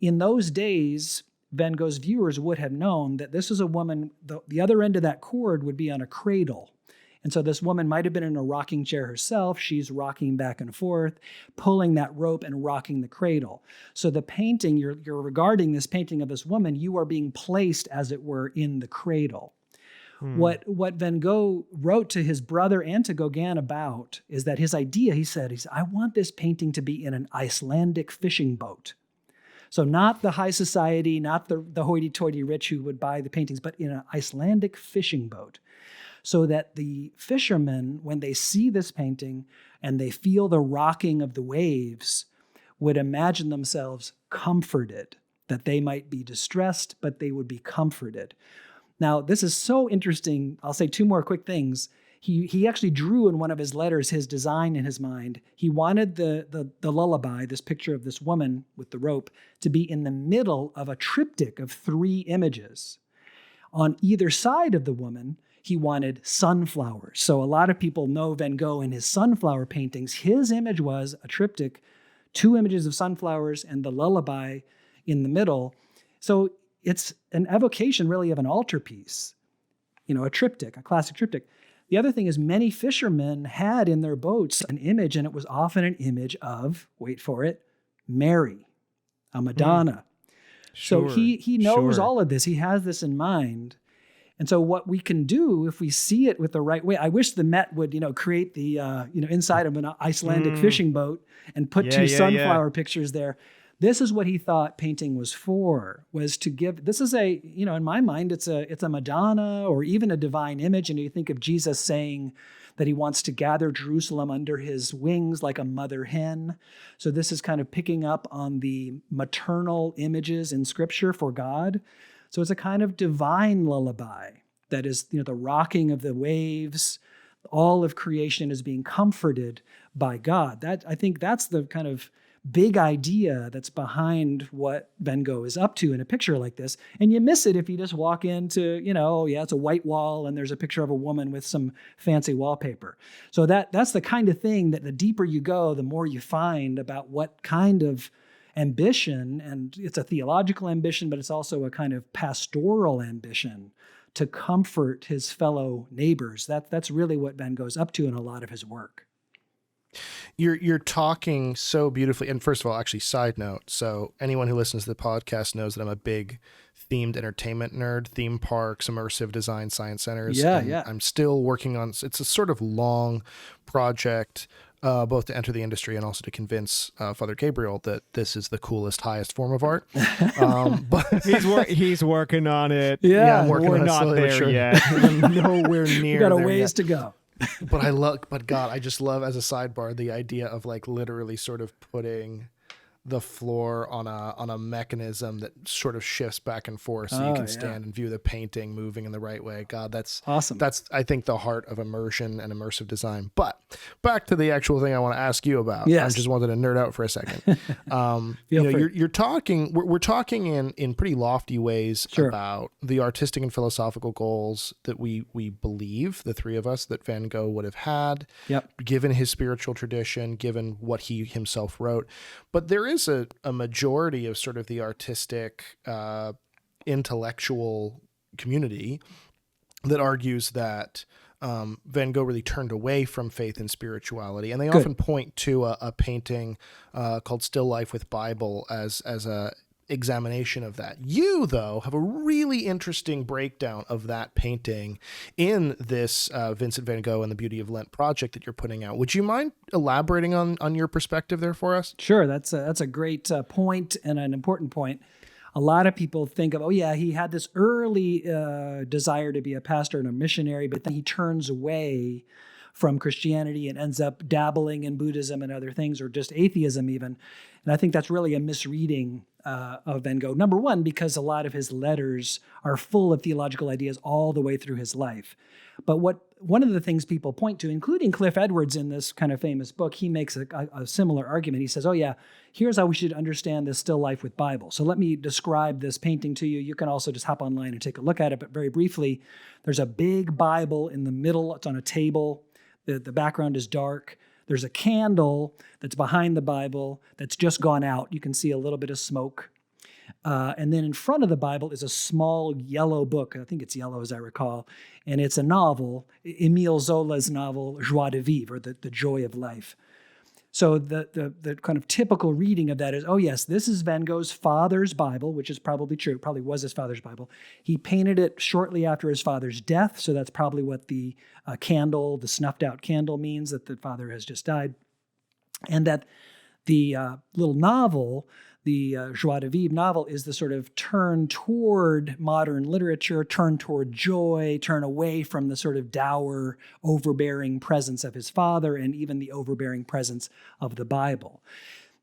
In those days, Van Gogh's viewers would have known that this is a woman, the other end of that cord would be on a cradle. And so this woman might have been in a rocking chair herself. She's rocking back and forth, pulling that rope and rocking the cradle. So the painting, you're regarding this painting of this woman, you are being placed, as it were, in the cradle. What Van Gogh wrote to his brother and to Gauguin about is that his idea, he said, I want this painting to be in an Icelandic fishing boat. So not the high society, not the hoity-toity rich who would buy the paintings, but in an Icelandic fishing boat. So that the fishermen, when they see this painting and they feel the rocking of the waves, would imagine themselves comforted, that they might be distressed, but they would be comforted. Now, this is so interesting. I'll say 2 more quick things. He actually drew in one of his letters his design in his mind. He wanted the lullaby, this picture of this woman with the rope, to be in the middle of a triptych of 3 images. On either side of the woman, he wanted sunflowers. So a lot of people know Van Gogh and his sunflower paintings. His image was a triptych, 2 images of sunflowers and the lullaby in the middle. So it's an evocation really of an altarpiece, a triptych, a classic triptych. The other thing is many fishermen had in their boats an image, and it was often an image of, wait for it, Mary, a Madonna. So he knows all of this. He has this in mind. And so what we can do if we see it with the right way, I wish the Met would, create the, inside of an Icelandic fishing boat and put 2 sunflower pictures there. This is what he thought painting was for, was to give, this is a, in my mind, it's a Madonna or even a divine image. And you think of Jesus saying that he wants to gather Jerusalem under his wings like a mother hen. So this is kind of picking up on the maternal images in Scripture for God. So it's a kind of divine lullaby that is, the rocking of the waves. All of creation is being comforted by God. I think that's the kind of big idea that's behind what Van Gogh is up to in a picture like this. And you miss it if you just walk into, it's a white wall and there's a picture of a woman with some fancy wallpaper. So that's the kind of thing that the deeper you go, the more you find about what kind of ambition, and it's a theological ambition, but it's also a kind of pastoral ambition to comfort his fellow neighbors. That's really what Van Gogh's up to in a lot of his work.
You're talking so beautifully. And first of all, actually, side note. So anyone who listens to the podcast knows that I'm a big themed entertainment nerd, theme parks, immersive design, science centers.
Yeah.
I'm still working on, it's a sort of long project, both to enter the industry and also to convince Father Gabriel that this is the coolest, highest form of art. But
he's working on it.
I'm working
We're
on it
not
slowly,
there
sure.
yet.
We're nowhere near.
We've got a
there
ways
yet.
to go.
But God, I just love, as a sidebar, the idea of like literally sort of putting the floor on a mechanism that sort of shifts back and forth so you can stand and view the painting moving in the right way. God, that's
awesome.
That's, I think, the heart of immersion and immersive design. But back to the actual thing I want to ask you about.
Yes.
I just wanted to nerd out for a second. You're talking, we're talking in pretty lofty ways about the artistic and philosophical goals that we believe, the three of us, that Van Gogh would have had, given his spiritual tradition, given what he himself wrote. But there is a majority of sort of the artistic, intellectual community that argues that Van Gogh really turned away from faith and spirituality. And they often point to a painting called Still Life with Bible as a examination of that. You, though, have a really interesting breakdown of that painting in this Vincent Van Gogh and the Beauty of Lent project that you're putting out. Would you mind elaborating on your perspective there for us?
Sure. That's a great point and an important point. A lot of people think of, he had this early desire to be a pastor and a missionary, but then he turns away from Christianity and ends up dabbling in Buddhism and other things, or just atheism even. And I think that's really a misreading of Van Gogh. Number one, because a lot of his letters are full of theological ideas all the way through his life. But one of the things people point to, including Cliff Edwards in this kind of famous book, he makes a similar argument. He says, here's how we should understand this still life with Bible. So let me describe this painting to you. You can also just hop online and take a look at it. But very briefly, there's a big Bible in the middle. It's on a table. The background is dark. There's a candle that's behind the Bible that's just gone out. You can see a little bit of smoke. And then in front of the Bible is a small yellow book. I think it's yellow, as I recall. And it's a novel, Émile Zola's novel, Joie de Vivre, or the Joy of Life. So the kind of typical reading of that is, yes, this is Van Gogh's father's Bible, which is probably true. It probably was his father's Bible. He painted it shortly after his father's death, so that's probably what the candle, the snuffed out candle means, that the father has just died. And that the little novel, the Joie de Vivre novel, is the sort of turn toward modern literature, turn toward joy, turn away from the sort of dour, overbearing presence of his father and even the overbearing presence of the Bible.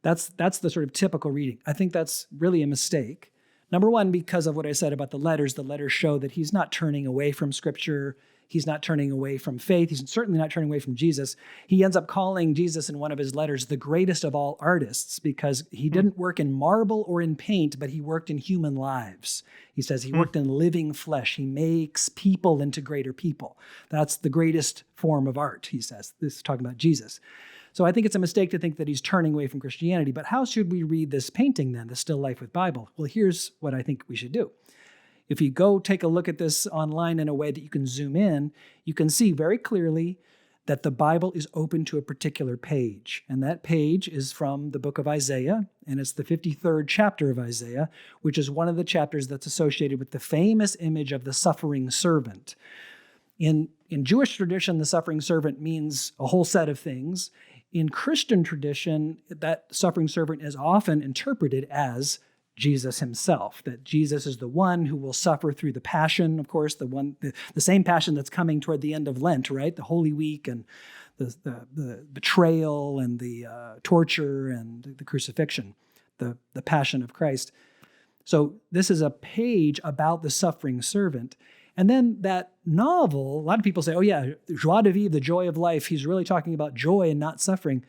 That's the sort of typical reading. I think that's really a mistake. Number one, because of what I said about the letters show that he's not turning away from Scripture. He's not turning away from faith. He's certainly not turning away from Jesus. He ends up calling Jesus in one of his letters the greatest of all artists because he didn't work in marble or in paint, but he worked in human lives. He says he worked in living flesh. He makes people into greater people. That's the greatest form of art, he says. This is talking about Jesus. So I think it's a mistake to think that he's turning away from Christianity. But how should we read this painting then, the Still Life with Bible? Well, here's what I think we should do. If you go take a look at this online in a way that you can zoom in, you can see very clearly that the Bible is open to a particular page. And that page is from the book of Isaiah, and it's the 53rd chapter of Isaiah, which is one of the chapters that's associated with the famous image of the suffering servant. In Jewish tradition, the suffering servant means a whole set of things. In Christian tradition, that suffering servant is often interpreted as Jesus himself, that Jesus is the one who will suffer through the passion, of course, the same passion that's coming toward the end of Lent, right? The Holy Week and the betrayal and the torture and the crucifixion, the passion of Christ. So this is a page about the suffering servant. And then that novel, a lot of people say, oh yeah, joie de vivre, the joy of life. He's really talking about joy and not suffering.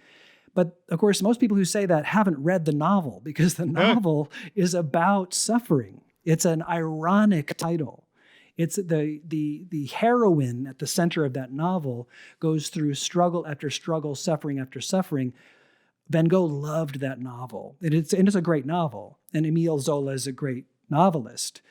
But of course, most people who say that haven't read the novel, because the novel is about suffering. It's an ironic title. It's the heroine at the center of that novel goes through struggle after struggle, suffering after suffering. Van Gogh loved that novel. It's a great novel. And Émile Zola is a great novelist.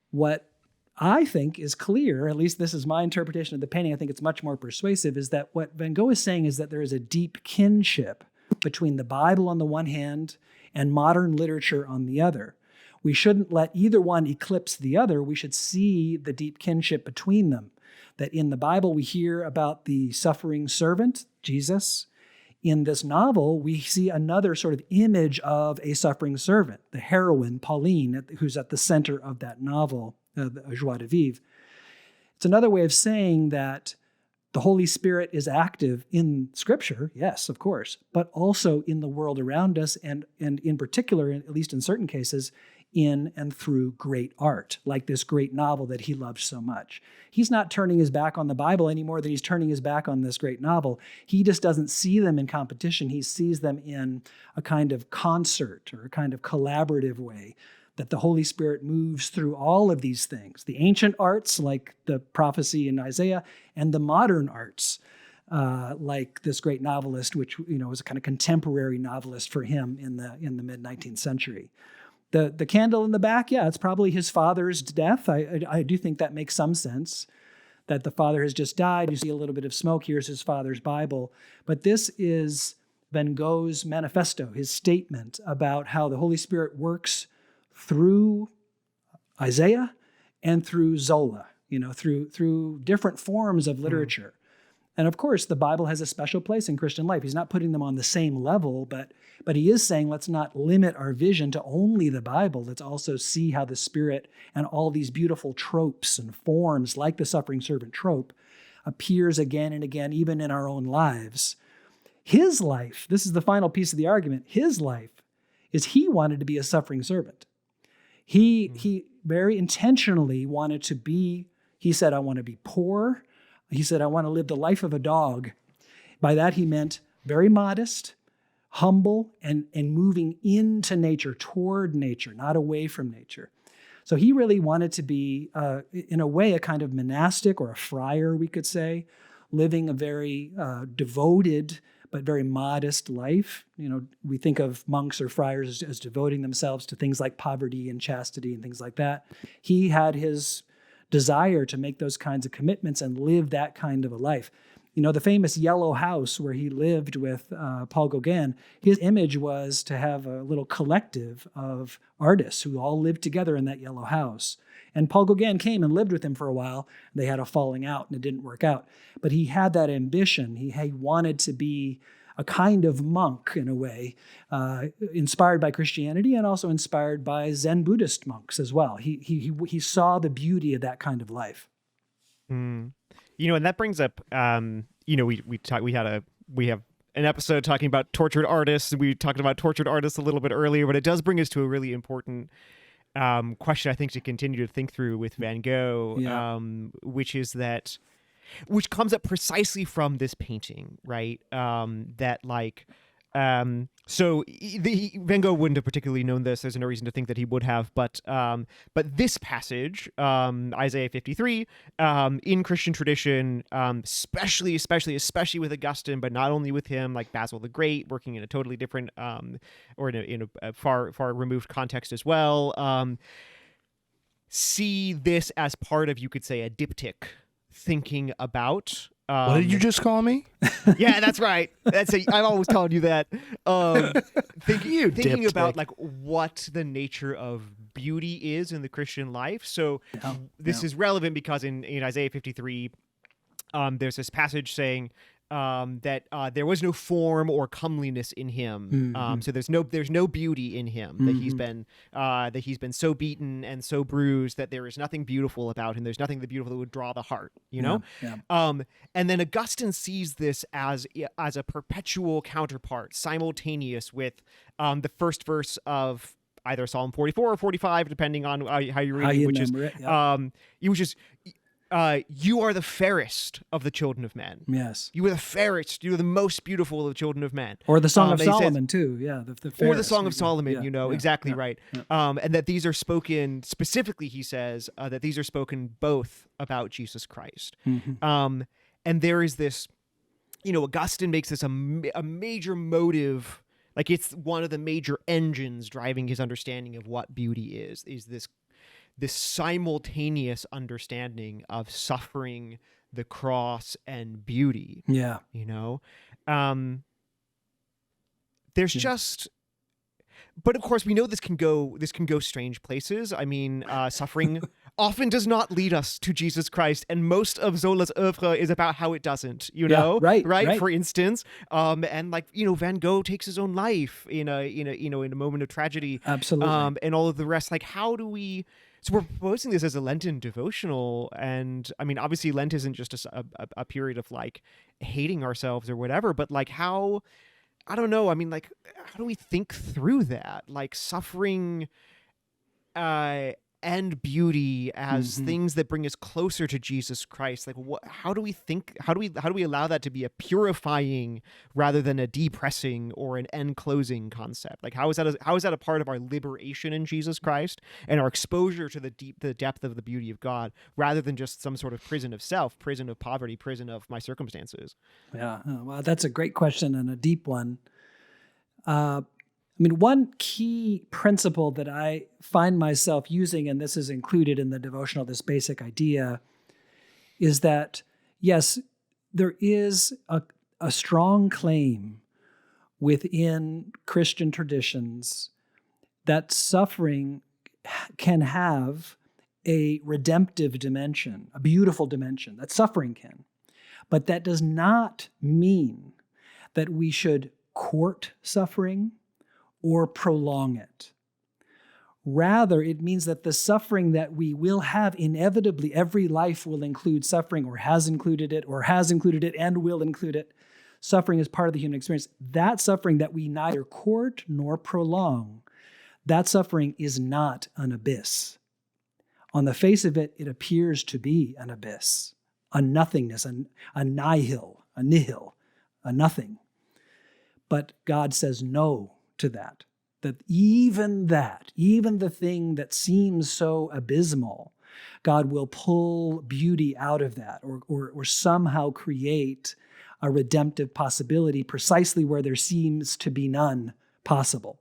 What I think is clear, at least this is my interpretation of the painting, I think it's much more persuasive, is that what Van Gogh is saying is that there is a deep kinship between the Bible on the one hand and modern literature on the other. We shouldn't let either one eclipse the other. We should see the deep kinship between them. That in the Bible, we hear about the suffering servant, Jesus. In this novel, we see another sort of image of a suffering servant, the heroine, Pauline, who's at the center of that novel, Joie de Vivre. It's another way of saying that the Holy Spirit is active in Scripture, yes, of course, but also in the world around us, and in particular, at least in certain cases, in and through great art, like this great novel that he loved so much. He's not turning his back on the Bible any more than he's turning his back on this great novel. He just doesn't see them in competition. He sees them in a kind of concert or a kind of collaborative way, that the Holy Spirit moves through all of these things, the ancient arts like the prophecy in Isaiah, and the modern arts like this great novelist, which was a kind of contemporary novelist for him in the mid-19th century. The candle in the back, yeah, it's probably his father's death. I do think that makes some sense, that the father has just died. You see a little bit of smoke. Here's his father's Bible. But this is Van Gogh's manifesto, his statement about how the Holy Spirit works through Isaiah and through Zola, through different forms of literature. And of course, the Bible has a special place in Christian life. He's not putting them on the same level, but he is saying, let's not limit our vision to only the Bible. Let's also see how the Spirit and all these beautiful tropes and forms, like the suffering servant trope, appears again and again, even in our own lives. His life, this is the final piece of the argument, his life is he wanted to be a suffering servant. He very intentionally wanted to be, he said, I want to be poor. He said, I want to live the life of a dog. By that, he meant very modest, humble, and moving into nature, toward nature, not away from nature. So he really wanted to be, in a way, a kind of monastic or a friar, we could say, living a very devoted but very modest life. We think of monks or friars as devoting themselves to things like poverty and chastity and things like that. He had his desire to make those kinds of commitments and live that kind of a life. The famous yellow house where he lived with Paul Gauguin, his image was to have a little collective of artists who all lived together in that yellow house. And Paul Gauguin came and lived with him for a while. They had a falling out and it didn't work out. But he had that ambition. He wanted to be a kind of monk in a way, inspired by Christianity and also inspired by Zen Buddhist monks as well. He saw the beauty of that kind of life.
And that brings up, we have an episode talking about tortured artists. We talked about tortured artists a little bit earlier, but it does bring us to a really important question, I think, to continue to think through with Van Gogh, which comes up precisely from this painting, right? So Van Gogh wouldn't have particularly known this. There's no reason to think that he would have, but this passage, Isaiah 53, in Christian tradition, especially with Augustine, but not only with him, like Basil the Great, working in a totally different, or in a far removed context as well, see this as part of, you could say, a diptych thinking about.
What did you just call me?
Yeah, that's right. I'm always calling you that. Thinking about like what the nature of beauty is in the Christian life. So this is relevant because in Isaiah 53, there's this passage saying, that there was no form or comeliness in him. So there's no beauty in him. That he's been so beaten and so bruised that there is nothing beautiful about him. There's nothing that beautiful that would draw the heart. You know.
Yeah.
And then Augustine sees this as a perpetual counterpart, simultaneous with the first verse of either Psalm 44 or 45, depending on how you read it, which is you are the fairest of the children of men.
Yes.
You are the fairest. You are the most beautiful of the children of men.
Or the Song of Solomon, too. Yeah. The fairest.
Or the Song of Solomon, exactly right.
Yeah.
And that these are spoken, specifically, he says, that these are spoken both about Jesus Christ. And there is this, Augustine makes this a major motive, like it's one of the major engines driving his understanding of what beauty is this simultaneous understanding of suffering, the cross, and beauty.
Yeah.
There's just, but of course we know this can go strange places. I mean, suffering often does not lead us to Jesus Christ, and most of Zola's oeuvre is about how it doesn't, right? For instance, and Van Gogh takes his own life in a moment of tragedy.
Absolutely.
And all of the rest. Like, how do we? So we're proposing this as a Lenten devotional, and I mean, obviously, Lent isn't just a period of like hating ourselves or whatever, but like how, I don't know. I mean, like, how do we think through that? Like suffering, and beauty as things that bring us closer to Jesus Christ. Like, how do we think? How do we allow that to be a purifying rather than a depressing or an enclosing concept? Like, how is that a part of our liberation in Jesus Christ and our exposure to the depth of the beauty of God, rather than just some sort of prison of self, prison of poverty, prison of my circumstances?
Yeah, well, that's a great question and a deep one. One key principle that I find myself using, and this is included in the devotional, this basic idea, is that, yes, there is a strong claim within Christian traditions that suffering can have a redemptive dimension, a beautiful dimension, that suffering can. But that does not mean that we should court suffering or prolong it. Rather, it means that the suffering that we will have, inevitably, every life will include suffering, or has included it and will include it. Suffering is part of the human experience. That suffering that we neither court nor prolong, that suffering is not an abyss. On the face of it, it appears to be an abyss, a nothingness, a nihil, a nothing. But God says no to that even the thing that seems so abysmal, God will pull beauty out of that, or somehow create a redemptive possibility precisely where there seems to be none possible.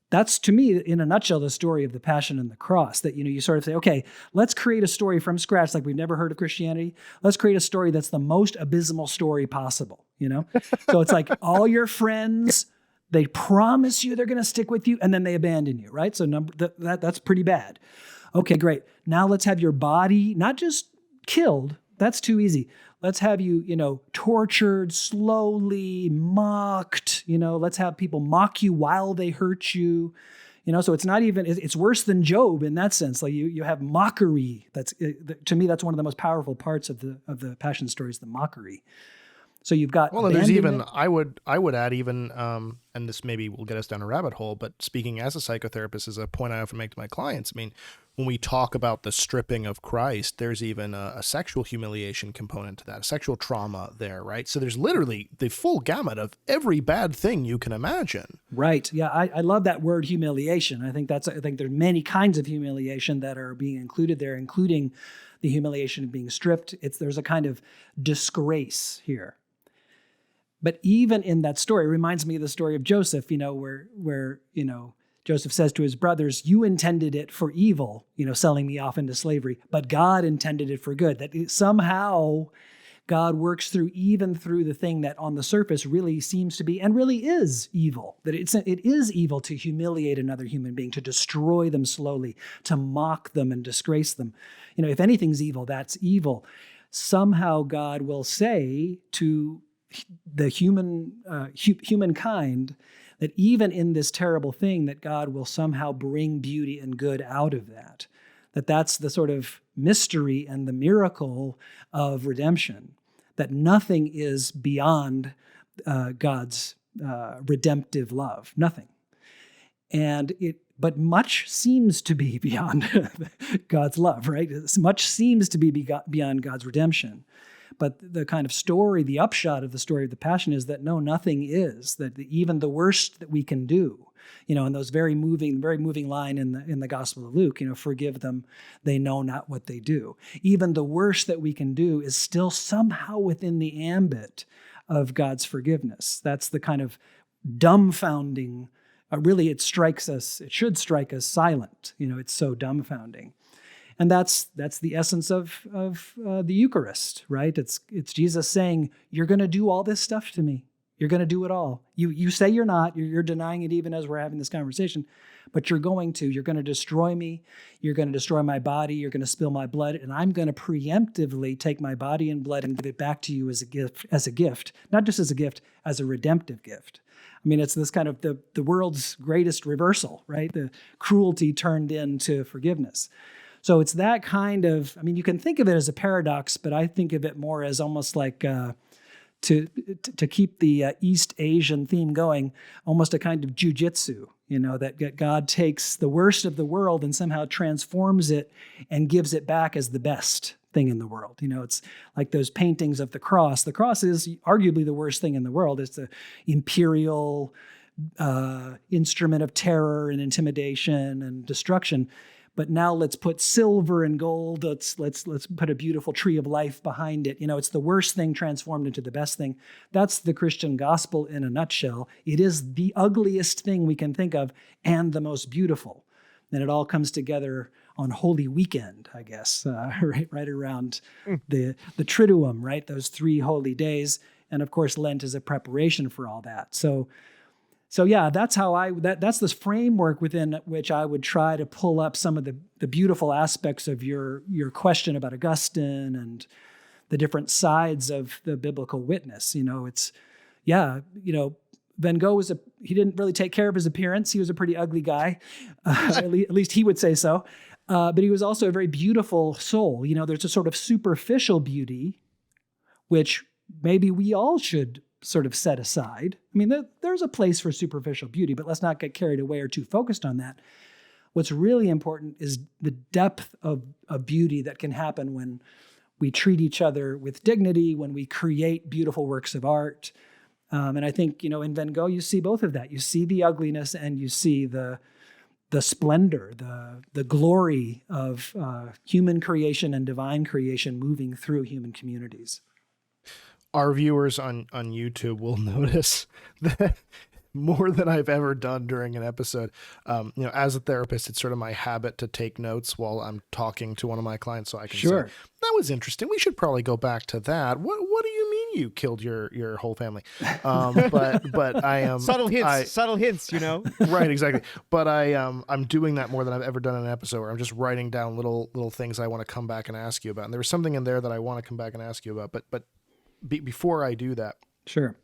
That's, to me, in a nutshell, the story of the Passion and the Cross, that, you sort of say, okay, let's create a story from scratch like we've never heard of Christianity. Let's create a story that's the most abysmal story possible, So it's like all your friends, they promise you they're going to stick with you, and then they abandon you, right? So that's pretty bad. Okay, great. Now let's have your body not just killed. That's too easy. Let's have you, tortured, slowly mocked. Let's have people mock you while they hurt you. So it's not even, it's worse than Job in that sense. Like you have mockery. To me, that's one of the most powerful parts of the Passion story, is the mockery. So you've got,
well, and there's even, I would add even, and this maybe will get us down a rabbit hole, but speaking as a psychotherapist is a point I often make to my clients. I mean, when we talk about the stripping of Christ, there's even a sexual humiliation component to that, a sexual trauma there, right? So there's literally the full gamut of every bad thing you can imagine.
Right. Yeah, I love that word humiliation. I think there are many kinds of humiliation that are being included there, including the humiliation of being stripped. There's a kind of disgrace here. But even in that story, it reminds me of the story of Joseph, where Joseph says to his brothers, you intended it for evil, selling me off into slavery, but God intended it for good. That somehow God works even through the thing that on the surface really seems to be and really is evil. That it is evil to humiliate another human being, to destroy them slowly, to mock them and disgrace them. If anything's evil, that's evil. somehow God will say to the humankind that even in this terrible thing, that God will somehow bring beauty and good out of that. That's the sort of mystery and the miracle of redemption, that nothing is beyond God's redemptive love, nothing. But much seems to be beyond God's love, right? Much seems to be beyond God's redemption. But the kind of story, the upshot of the story of the Passion is that no, nothing is. That even the worst that we can do, and those very moving line in the Gospel of Luke, forgive them, they know not what they do. Even the worst that we can do is still somehow within the ambit of God's forgiveness. That's the kind of dumbfounding. Really, it should strike us silent. It's so dumbfounding. And that's the essence of the Eucharist, right? It's Jesus saying, you're going to do all this stuff to me. You're going to do it all. You say you're not. You're denying it even as we're having this conversation, but you're going to. You're going to destroy me. You're going to destroy my body. You're going to spill my blood, and I'm going to preemptively take my body and blood and give it back to you as a gift, not just as a gift, as a redemptive gift. I mean, it's this kind of the world's greatest reversal, right? The cruelty turned into forgiveness. So it's that kind of, you can think of it as a paradox, but I think of it more as almost like, to keep the East Asian theme going, almost a kind of jujitsu, that God takes the worst of the world and somehow transforms it and gives it back as the best thing in the world. It's like those paintings of the cross. The cross is arguably the worst thing in the world. It's the imperial instrument of terror and intimidation and destruction. But now let's put silver and gold. Let's put a beautiful tree of life behind it. It's the worst thing transformed into the best thing. That's the Christian gospel in a nutshell. It is the ugliest thing we can think of and the most beautiful. And it all comes together on Holy Weekend, I guess, right around the Triduum, right? Those 3 holy days. And of course, Lent is a preparation for all that. So yeah, that's how that's this framework within which I would try to pull up some of the beautiful aspects of your question about Augustine and the different sides of the biblical witness. Van Gogh he didn't really take care of his appearance. He was a pretty ugly guy. At least he would say so. But he was also a very beautiful soul. There's a sort of superficial beauty, which maybe we all should sort of set aside. There's a place for superficial beauty, but let's not get carried away or too focused on that. What's really important is the depth of beauty that can happen when we treat each other with dignity, when we create beautiful works of art. And I think, in Van Gogh, you see both of that. You see the ugliness and you see the splendor, the glory of human creation and divine creation moving through human communities.
Our viewers on YouTube will notice that more than I've ever done during an episode. As a therapist, it's sort of my habit to take notes while I'm talking to one of my clients, so I can say, that was interesting. We should probably go back to that. What do you mean you killed your whole family? But I am
subtle hints,
Right, exactly. But I'm doing that more than I've ever done in an episode, where I'm just writing down little things I want to come back and ask you about. And there was something in there that I want to come back and ask you about. But before I do that,
sure.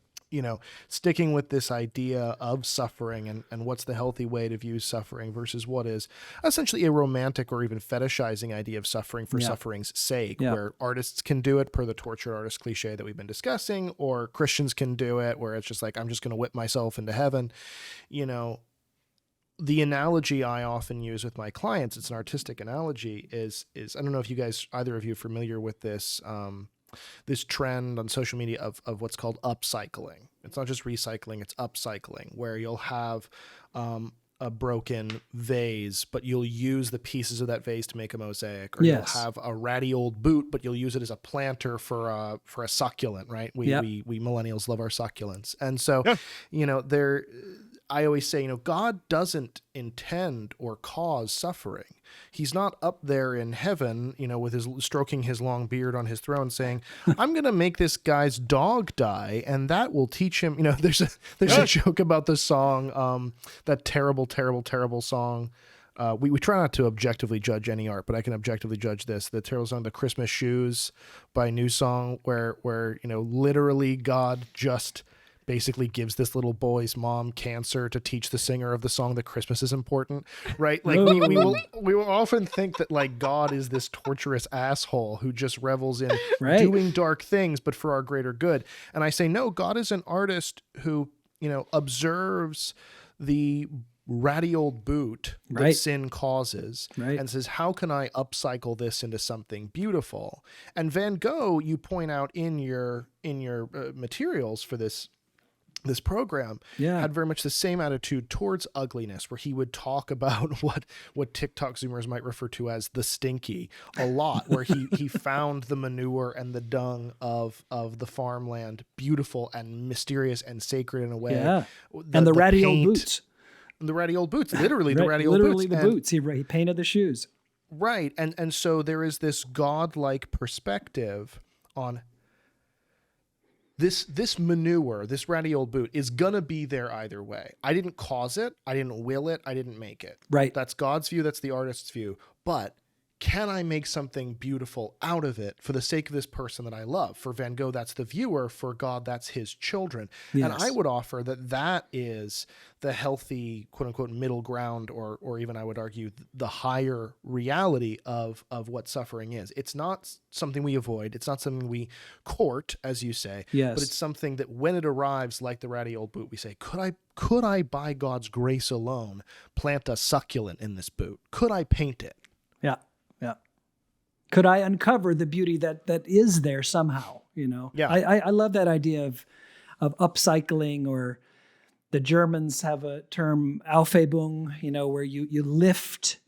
Sticking with this idea of suffering and what's the healthy way to view suffering versus what is essentially a romantic or even fetishizing idea of suffering for suffering's sake, where artists can do it per the tortured artist cliche that we've been discussing, or Christians can do it where it's just like, I'm just going to whip myself into heaven. The analogy I often use with my clients, it's an artistic analogy, is I don't know if either of you are familiar with this trend on social media of what's called upcycling. It's not just recycling, it's upcycling, where you'll have a broken vase, but you'll use the pieces of that vase to make a mosaic, or you'll have a ratty old boot, but you'll use it as a planter for a succulent, right? We millennials love our succulents. And so, I always say, God doesn't intend or cause suffering. He's not up there in heaven, with his stroking his long beard on his throne saying, I'm going to make this guy's dog die, and that will teach him. There's a joke about the song, that terrible, terrible, terrible song we try not to objectively judge any art, but I can objectively judge this. The terrible song, The Christmas Shoes by New Song, where literally God just basically gives this little boy's mom cancer to teach the singer of the song that Christmas is important, right? Like we will often think that like God is this torturous asshole who just revels in doing dark things, but for our greater good. And I say, no, God is an artist who, observes the ratty old boot that sin causes and says, how can I upcycle this into something beautiful? And Van Gogh, you point out in your materials for this program, had very much the same attitude towards ugliness, where he would talk about what TikTok Zoomers might refer to as the stinky a lot, where he found the manure and the dung of the farmland beautiful and mysterious and sacred in a way.
Yeah. And the ratty old boots.
The ratty old boots, literally the ratty old boots.
Literally the boots. He painted the shoes.
Right. And so there is this godlike perspective on this manure, this ratty old boot is going to be there either way. I didn't cause it. I didn't will it. I didn't make it.
Right.
That's God's view. That's the artist's view. But can I make something beautiful out of it for the sake of this person that I love? For Van Gogh, that's the viewer. For God, that's his children. Yes. And I would offer that is the healthy, quote unquote, middle ground, or even I would argue the higher reality of what suffering is. It's not something we avoid. It's not something we court, as you say, but it's something that when it arrives, like the ratty old boot, we say, could I by God's grace alone plant a succulent in this boot? Could I paint it?
Yeah. Yeah. Could I uncover the beauty that is there somehow? Yeah. I love that idea of upcycling, or the Germans have a term Aufhebung, where you lift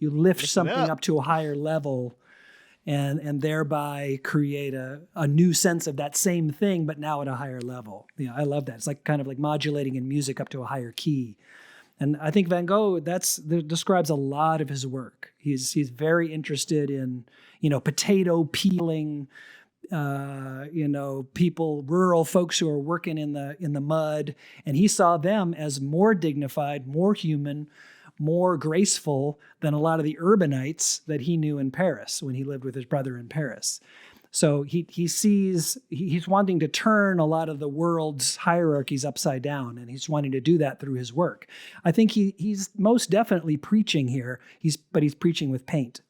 something up to a higher level and thereby create a new sense of that same thing, but now at a higher level. I love that. It's like kind of like modulating in music up to a higher key. And I think Van Gogh, describes a lot of his work. He's very interested in, potato peeling, people, rural folks who are working in the mud. And he saw them as more dignified, more human, more graceful than a lot of the urbanites that he knew in Paris when he lived with his brother in Paris. So he's wanting to turn a lot of the world's hierarchies upside down, and he's wanting to do that through his work. I think he's most definitely preaching here. But he's preaching with paint.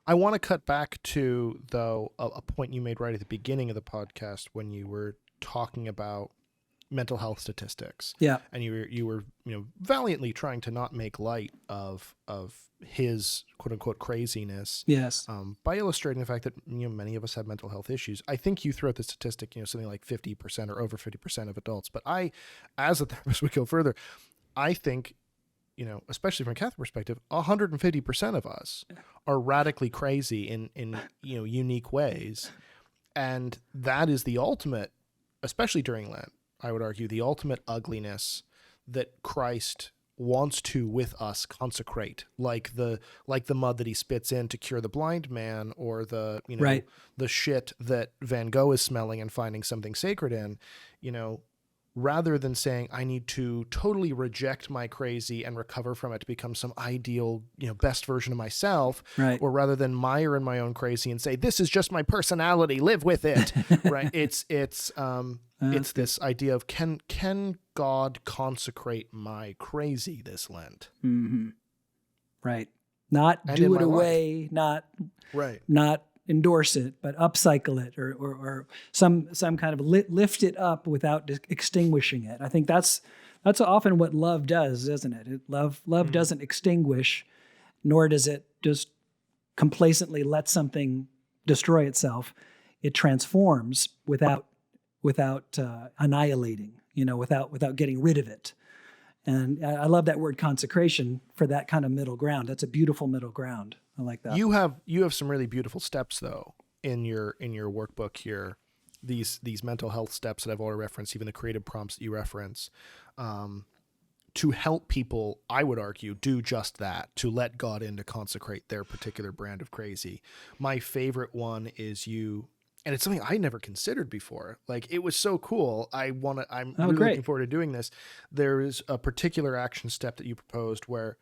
I want to cut back to, though, a point you made right at the beginning of the podcast when you were talking about mental health statistics.
Yeah.
And you were valiantly trying to not make light of his quote unquote craziness.
Yes.
By illustrating the fact that many of us have mental health issues. I think you threw out the statistic, something like 50% or over 50% of adults. But I, as a therapist, would go further. I think, especially from a Catholic perspective, 150% of us are radically crazy in unique ways. And that is the ultimate, especially during Lent, I would argue, the ultimate ugliness that Christ wants to, with us, consecrate, like the mud that he spits in to cure the blind man, or the the shit that Van Gogh is smelling and finding something sacred in, rather than saying I need to totally reject my crazy and recover from it to become some ideal, best version of myself,
right?
Or rather than mire in my own crazy and say, this is just my personality, live with it, right? It's this idea of can God consecrate my crazy this Lent?
Mm-hmm. Right. Not and do it away, life. not endorse it, but upcycle it, or some kind of lift it up without extinguishing it. I think that's often what love does, isn't it? Love doesn't extinguish, nor does it just complacently let something destroy itself. It transforms without annihilating, without getting rid of it. And I love that word consecration for that kind of middle ground. That's a beautiful middle ground. I like that. You have some really beautiful steps, though, in your workbook here. These mental health steps that I've already referenced, even the creative prompts that you reference, to help people, I would argue, do just that, to let God in to consecrate their particular brand of crazy. My favorite one is and it's something I never considered before. Like, it was so cool. I'm really looking forward to doing this. There is a particular action step that you proposed where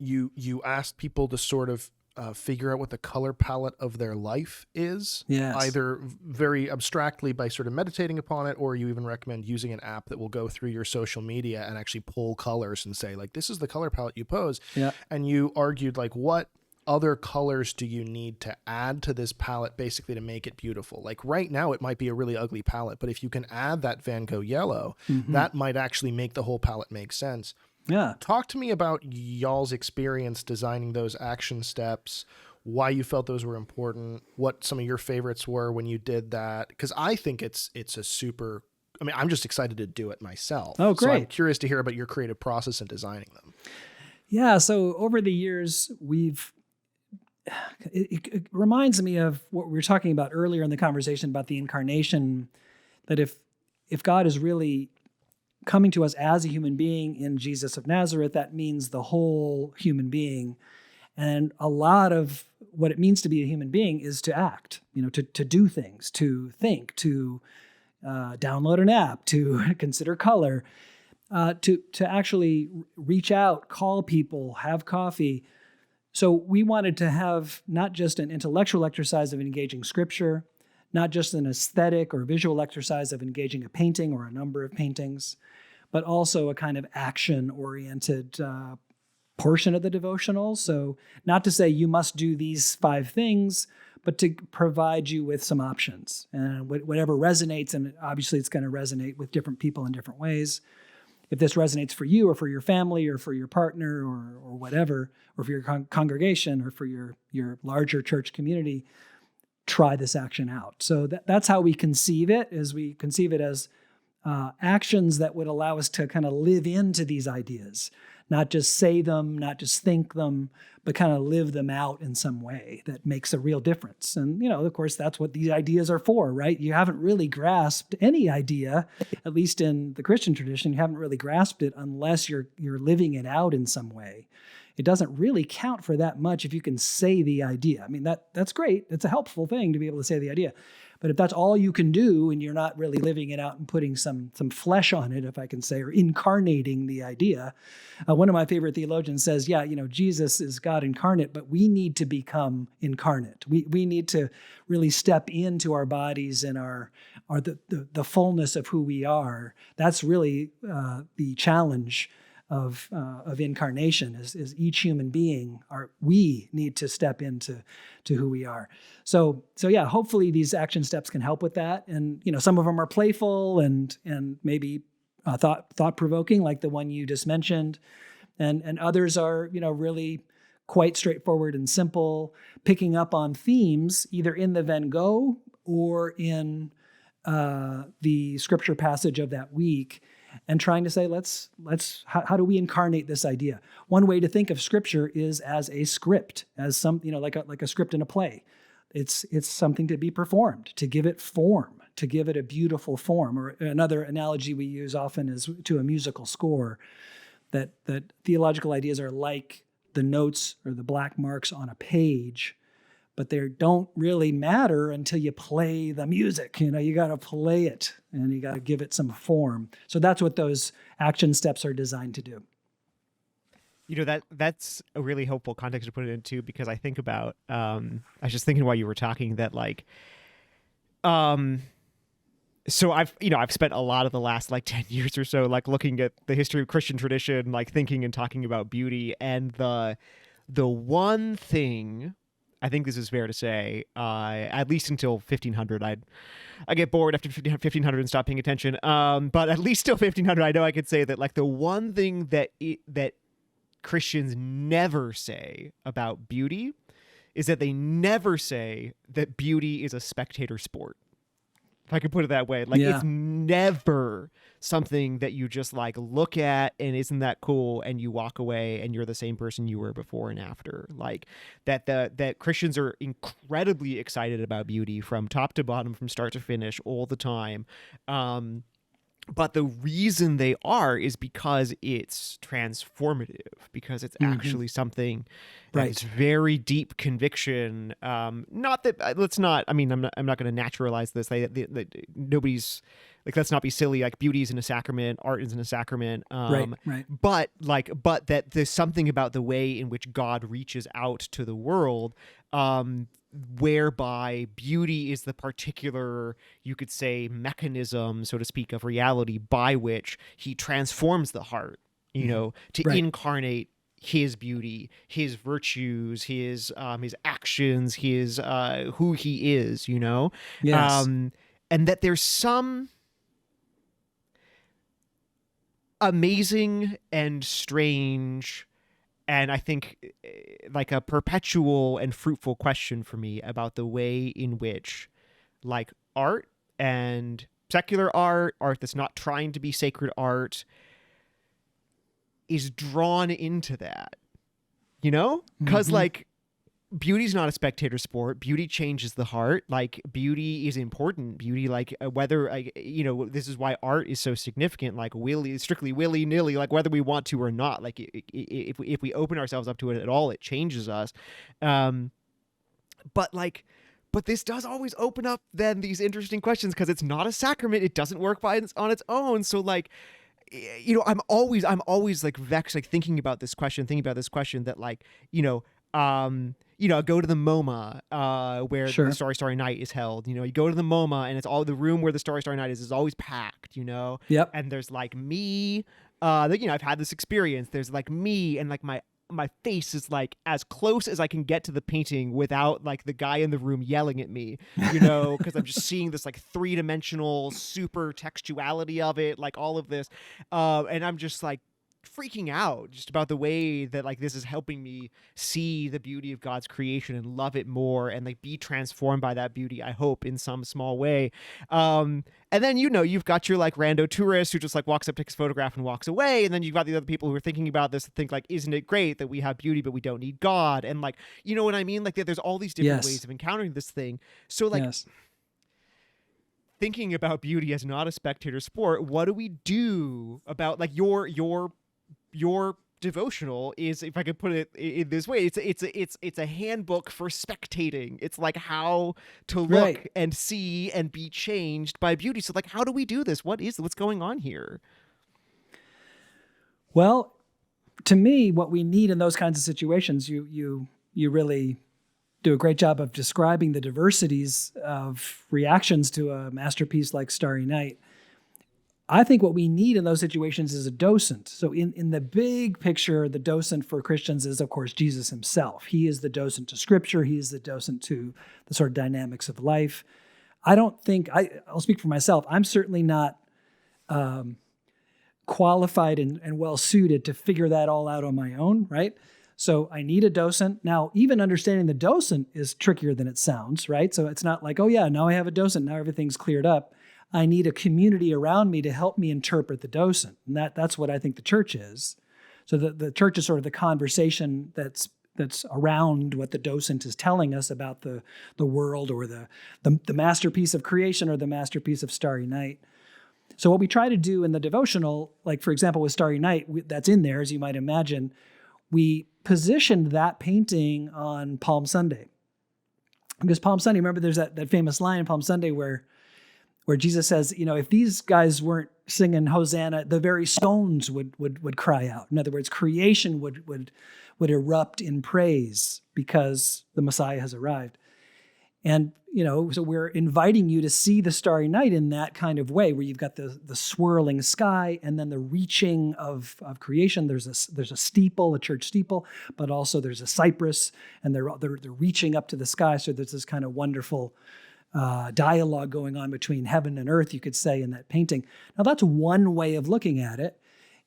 you asked people to sort of figure out what the color palette of their life is,
Yes.
either very abstractly by sort of meditating upon it, or you even recommend using an app that will go through your social media and actually pull colors and say, like, this is the color palette you pose.
Yeah.
And you argued, like, what other colors do you need to add to this palette basically to make it beautiful? Like right now it might be a really ugly palette, but if you can add that Van Gogh yellow, that might actually make the whole palette make sense.
Yeah.
Talk to me about y'all's experience designing those action steps, why you felt those were important, what some of your favorites were when you did that. Because I think it's a super, I mean, I'm just excited to do it myself.
Oh,
So I'm
great.
curious to hear about your creative process in designing them.
Yeah. So over the years, it reminds me of what we were talking about earlier in the conversation about the incarnation, that if God is really coming to us as a human being in Jesus of Nazareth, that means the whole human being. And a lot of what it means to be a human being is to act, to do things, to think, to download an app, to consider color, to actually reach out, call people, have coffee. So we wanted to have not just an intellectual exercise of engaging scripture, not just an aesthetic or visual exercise of engaging a painting or a number of paintings, but also a kind of action-oriented portion of the devotional. So not to say you must do these 5 things, but to provide you with some options. And whatever resonates, and obviously it's going to resonate with different people in different ways. If this resonates for you or for your family or for your partner or whatever, or for your congregation or for your larger church community, try this action out. So that's how we conceive it, is we conceive it as actions that would allow us to kind of live into these ideas, not just say them, not just think them, but kind of live them out in some way that makes a real difference. And, of course, that's what these ideas are for, right? You haven't really grasped any idea, at least in the Christian tradition, you haven't really grasped it unless you're living it out in some way. It doesn't really count for that much if you can say the idea. I mean, that's great. It's a helpful thing to be able to say the idea. But if that's all you can do and you're not really living it out and putting some flesh on it, if I can say, or incarnating the idea, one of my favorite theologians says, Jesus is God incarnate, but we need to become incarnate. We need to really step into our bodies and the fullness of who we are. That's really the challenge of incarnation is each human being, we need to step into who we are. So yeah, hopefully these action steps can help with that. And some of them are playful and maybe thought provoking, like the one you just mentioned, and others are really quite straightforward and simple, picking up on themes either in the Van Gogh or in the scripture passage of that week, and trying to say, how do we incarnate this idea? One way to think of scripture is as a script, as some, like a script in a play. It's something to be performed, to give it form, to give it a beautiful form. Or another analogy we use often is to a musical score, that theological ideas are like the notes or the black marks on a page, but they don't really matter until you play the music. You got to play it and you got to give it some form. So that's what those action steps are designed to do.
That's a really helpful context to put it into, because I think about, I was just thinking while you were talking that so I've spent a lot of the last 10 years or so, looking at the history of Christian tradition, thinking and talking about beauty, and the one thing, I think this is fair to say, at least until 1500, I get bored after 1500 and stop paying attention. But at least till 1500, I know I could say that the one thing that Christians never say about beauty is that they never say that beauty is a spectator sport. If I could put it that way, It's never something that you just look at and isn't that cool and you walk away and you're the same person you were before and after. That Christians are incredibly excited about beauty from top to bottom, from start to finish, all the time. But the reason they are is because it's transformative, because it's actually something that is very deep conviction. Not that let's not. I mean, I'm not going to naturalize this. Nobody's like, let's not be silly. Like, beauty isn't a sacrament, art isn't a sacrament.
Right.
But that there's something about the way in which God reaches out to the world, whereby beauty is the particular, you could say, mechanism, so to speak, of reality by which he transforms the heart, to
Right.
incarnate his beauty, his virtues, his actions, his who he is,
Yes.
and that there's some amazing and strange, and I think like a perpetual and fruitful question for me about the way in which, like, art and secular art that's not trying to be sacred art, is drawn into that, because like, beauty's not a spectator sport. Beauty changes the heart. Like, beauty is important. Beauty, like, whether this is why art is so significant. Like, strictly willy-nilly, like, whether we want to or not. Like, if we open ourselves up to it at all, it changes us. But this does always open up then these interesting questions, because it's not a sacrament. It doesn't work on its own. So, like, I'm always like vexed, like, thinking about this question that, like, go to the MoMA, where
Sure.
the Starry Night is held. You go to the MoMA, and it's all the room where the Starry Night is always packed.
Yep.
And there's like me. I've had this experience. There's like me, and like my face is like as close as I can get to the painting without like the guy in the room yelling at me, because I'm just seeing this like 3-dimensional super textuality of it, like all of this. And I'm just like freaking out just about the way that, like, this is helping me see the beauty of God's creation and love it more, and like be transformed by that beauty, I hope, in some small way. And then, you've got your like rando tourist who just like walks up, takes a photograph, and walks away. And then you've got the other people who are thinking about this and think like, isn't it great that we have beauty, but we don't need God? And like, you know what I mean? Like, there's all these different ways of encountering this thing. So like, thinking about beauty as not a spectator sport, what do we do about, like, your devotional is, if I could put it in this way, it's a handbook for spectating. It's like how to look and see and be changed by beauty. So like, how do we do this? What's going on here?
Well, to me, what we need in those kinds of situations, you really do a great job of describing the diversities of reactions to a masterpiece like Starry Night. I think what we need in those situations is a docent. So in the big picture, the docent for Christians is, of course, Jesus himself. He is the docent to Scripture. He is the docent to the sort of dynamics of life. I don't think, I'll speak for myself, I'm certainly not qualified and well-suited to figure that all out on my own, right? So I need a docent. Now, even understanding the docent is trickier than it sounds, right? So it's not like, oh yeah, now I have a docent, now everything's cleared up. I need a community around me to help me interpret the docent. And that's what I think the church is. So the church is sort of the conversation that's around what the docent is telling us about the world, or the masterpiece of creation, or the masterpiece of Starry Night. So what we try to do in the devotional, like for example with Starry Night, that's in there, as you might imagine, we positioned that painting on Palm Sunday. Because Palm Sunday, remember there's that famous line in Palm Sunday where Jesus says, if these guys weren't singing Hosanna, the very stones would cry out. In other words, creation would erupt in praise because the Messiah has arrived. And, so we're inviting you to see the Starry Night in that kind of way, where you've got the swirling sky and then the reaching of creation. There's a steeple, a church steeple, but also there's a cypress, and they're reaching up to the sky. So there's this kind of wonderful dialogue going on between heaven and earth, you could say, in that painting. Now, that's one way of looking at it.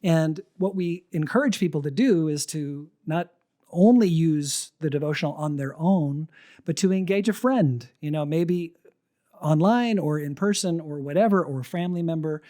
And what we encourage people to do is to not only use the devotional on their own, but to engage a friend, maybe online or in person or whatever, or a family member,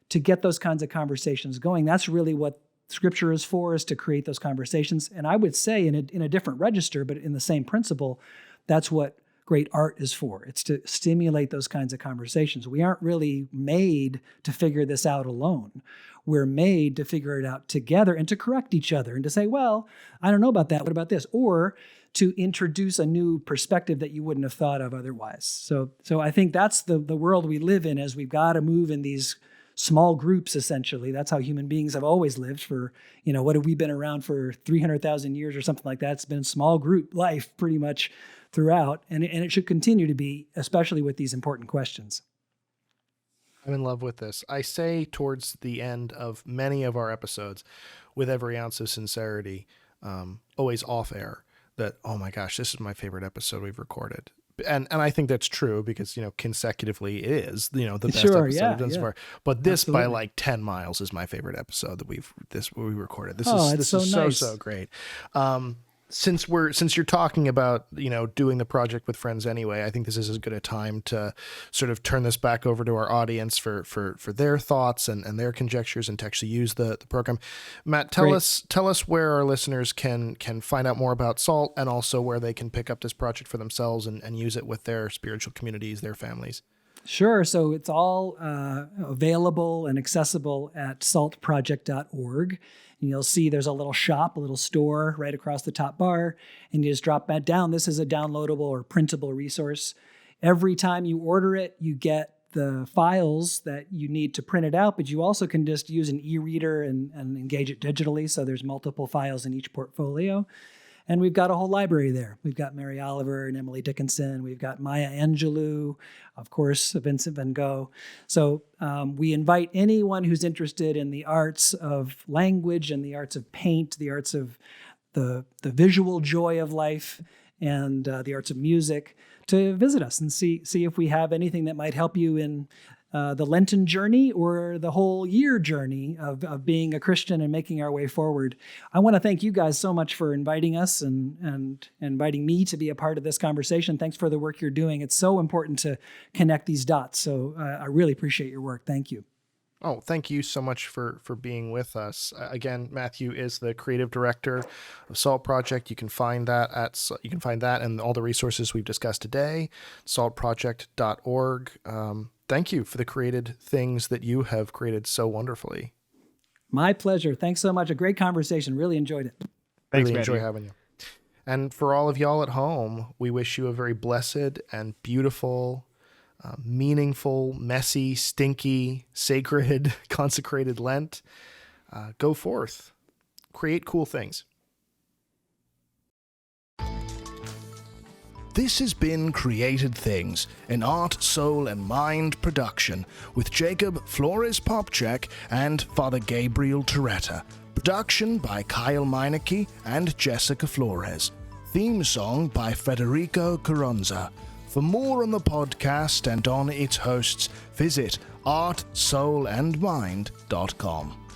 to get those kinds of conversations going. That's really what Scripture is for, is to create those conversations. And I would say in a different register, but in the same principle, that's what great art is for. It's to stimulate those kinds of conversations. We aren't really made to figure this out alone. We're made to figure it out together and to correct each other and to say, well, I don't know about that. What about this? Or to introduce a new perspective that you wouldn't have thought of otherwise. So I think that's the world we live in, as we've got to move in these small groups, essentially. That's how human beings have always lived for, what have we been around for 300,000 years or something like that? It's been small group life pretty much throughout. And it should continue to be, especially with these important questions.
I'm in love with this. I say towards the end of many of our episodes, with every ounce of sincerity, always off air, that, oh my gosh, this is my favorite episode we've recorded. And I think that's true because, consecutively it is, the best episode we've done so far. But this
Absolutely.
by like 10 miles is my favorite episode that we recorded. This
it's
is
so nice.
so great. Since you're talking about, doing the project with friends anyway, I think this is as good a time to sort of turn this back over to our audience for their thoughts and their conjectures, and to actually use the program. Matt, tell us where our listeners can find out more about SALT, and also where they can pick up this project for themselves and use it with their spiritual communities, their families.
Sure. So it's all available and accessible at saltproject.org. And you'll see there's a little shop, a little store right across the top bar, and you just drop that down. This is a downloadable or printable resource. Every time you order it, you get the files that you need to print it out, but you also can just use an e-reader and engage it digitally. So there's multiple files in each portfolio. And we've got a whole library there. We've got Mary Oliver and Emily Dickinson. We've got Maya Angelou, of course, Vincent Van Gogh. So we invite anyone who's interested in the arts of language and the arts of paint, the arts of the visual joy of life, and the arts of music, to visit us and see if we have anything that might help you in the Lenten journey or the whole year journey of being a Christian and making our way forward. I want to thank you guys so much for inviting us and inviting me to be a part of this conversation. Thanks for the work you're doing. It's so important to connect these dots. So I really appreciate your work. Thank you.
Oh, thank you so much for being with us. Again, Matthew is the creative director of SALT Project. You can find that and all the resources we've discussed today, saltproject.org. Thank you for the created things that you have created so wonderfully.
My pleasure. Thanks so much. A great conversation. Really enjoyed it.
Thanks,
really enjoy
Matthew.
having you. And for all of y'all at home, we wish you a very blessed and beautiful, meaningful, messy, stinky, sacred, consecrated Lent. Go forth. Create cool things. This has been Created Things, an art, soul, and mind production with Jacob Flores-Popczak and Father Gabriel Torretta. Production by Kyle Meineke and Jessica Flores. Theme song by Federico Carranza. For more on the podcast and on its hosts, visit artsoulandmind.com.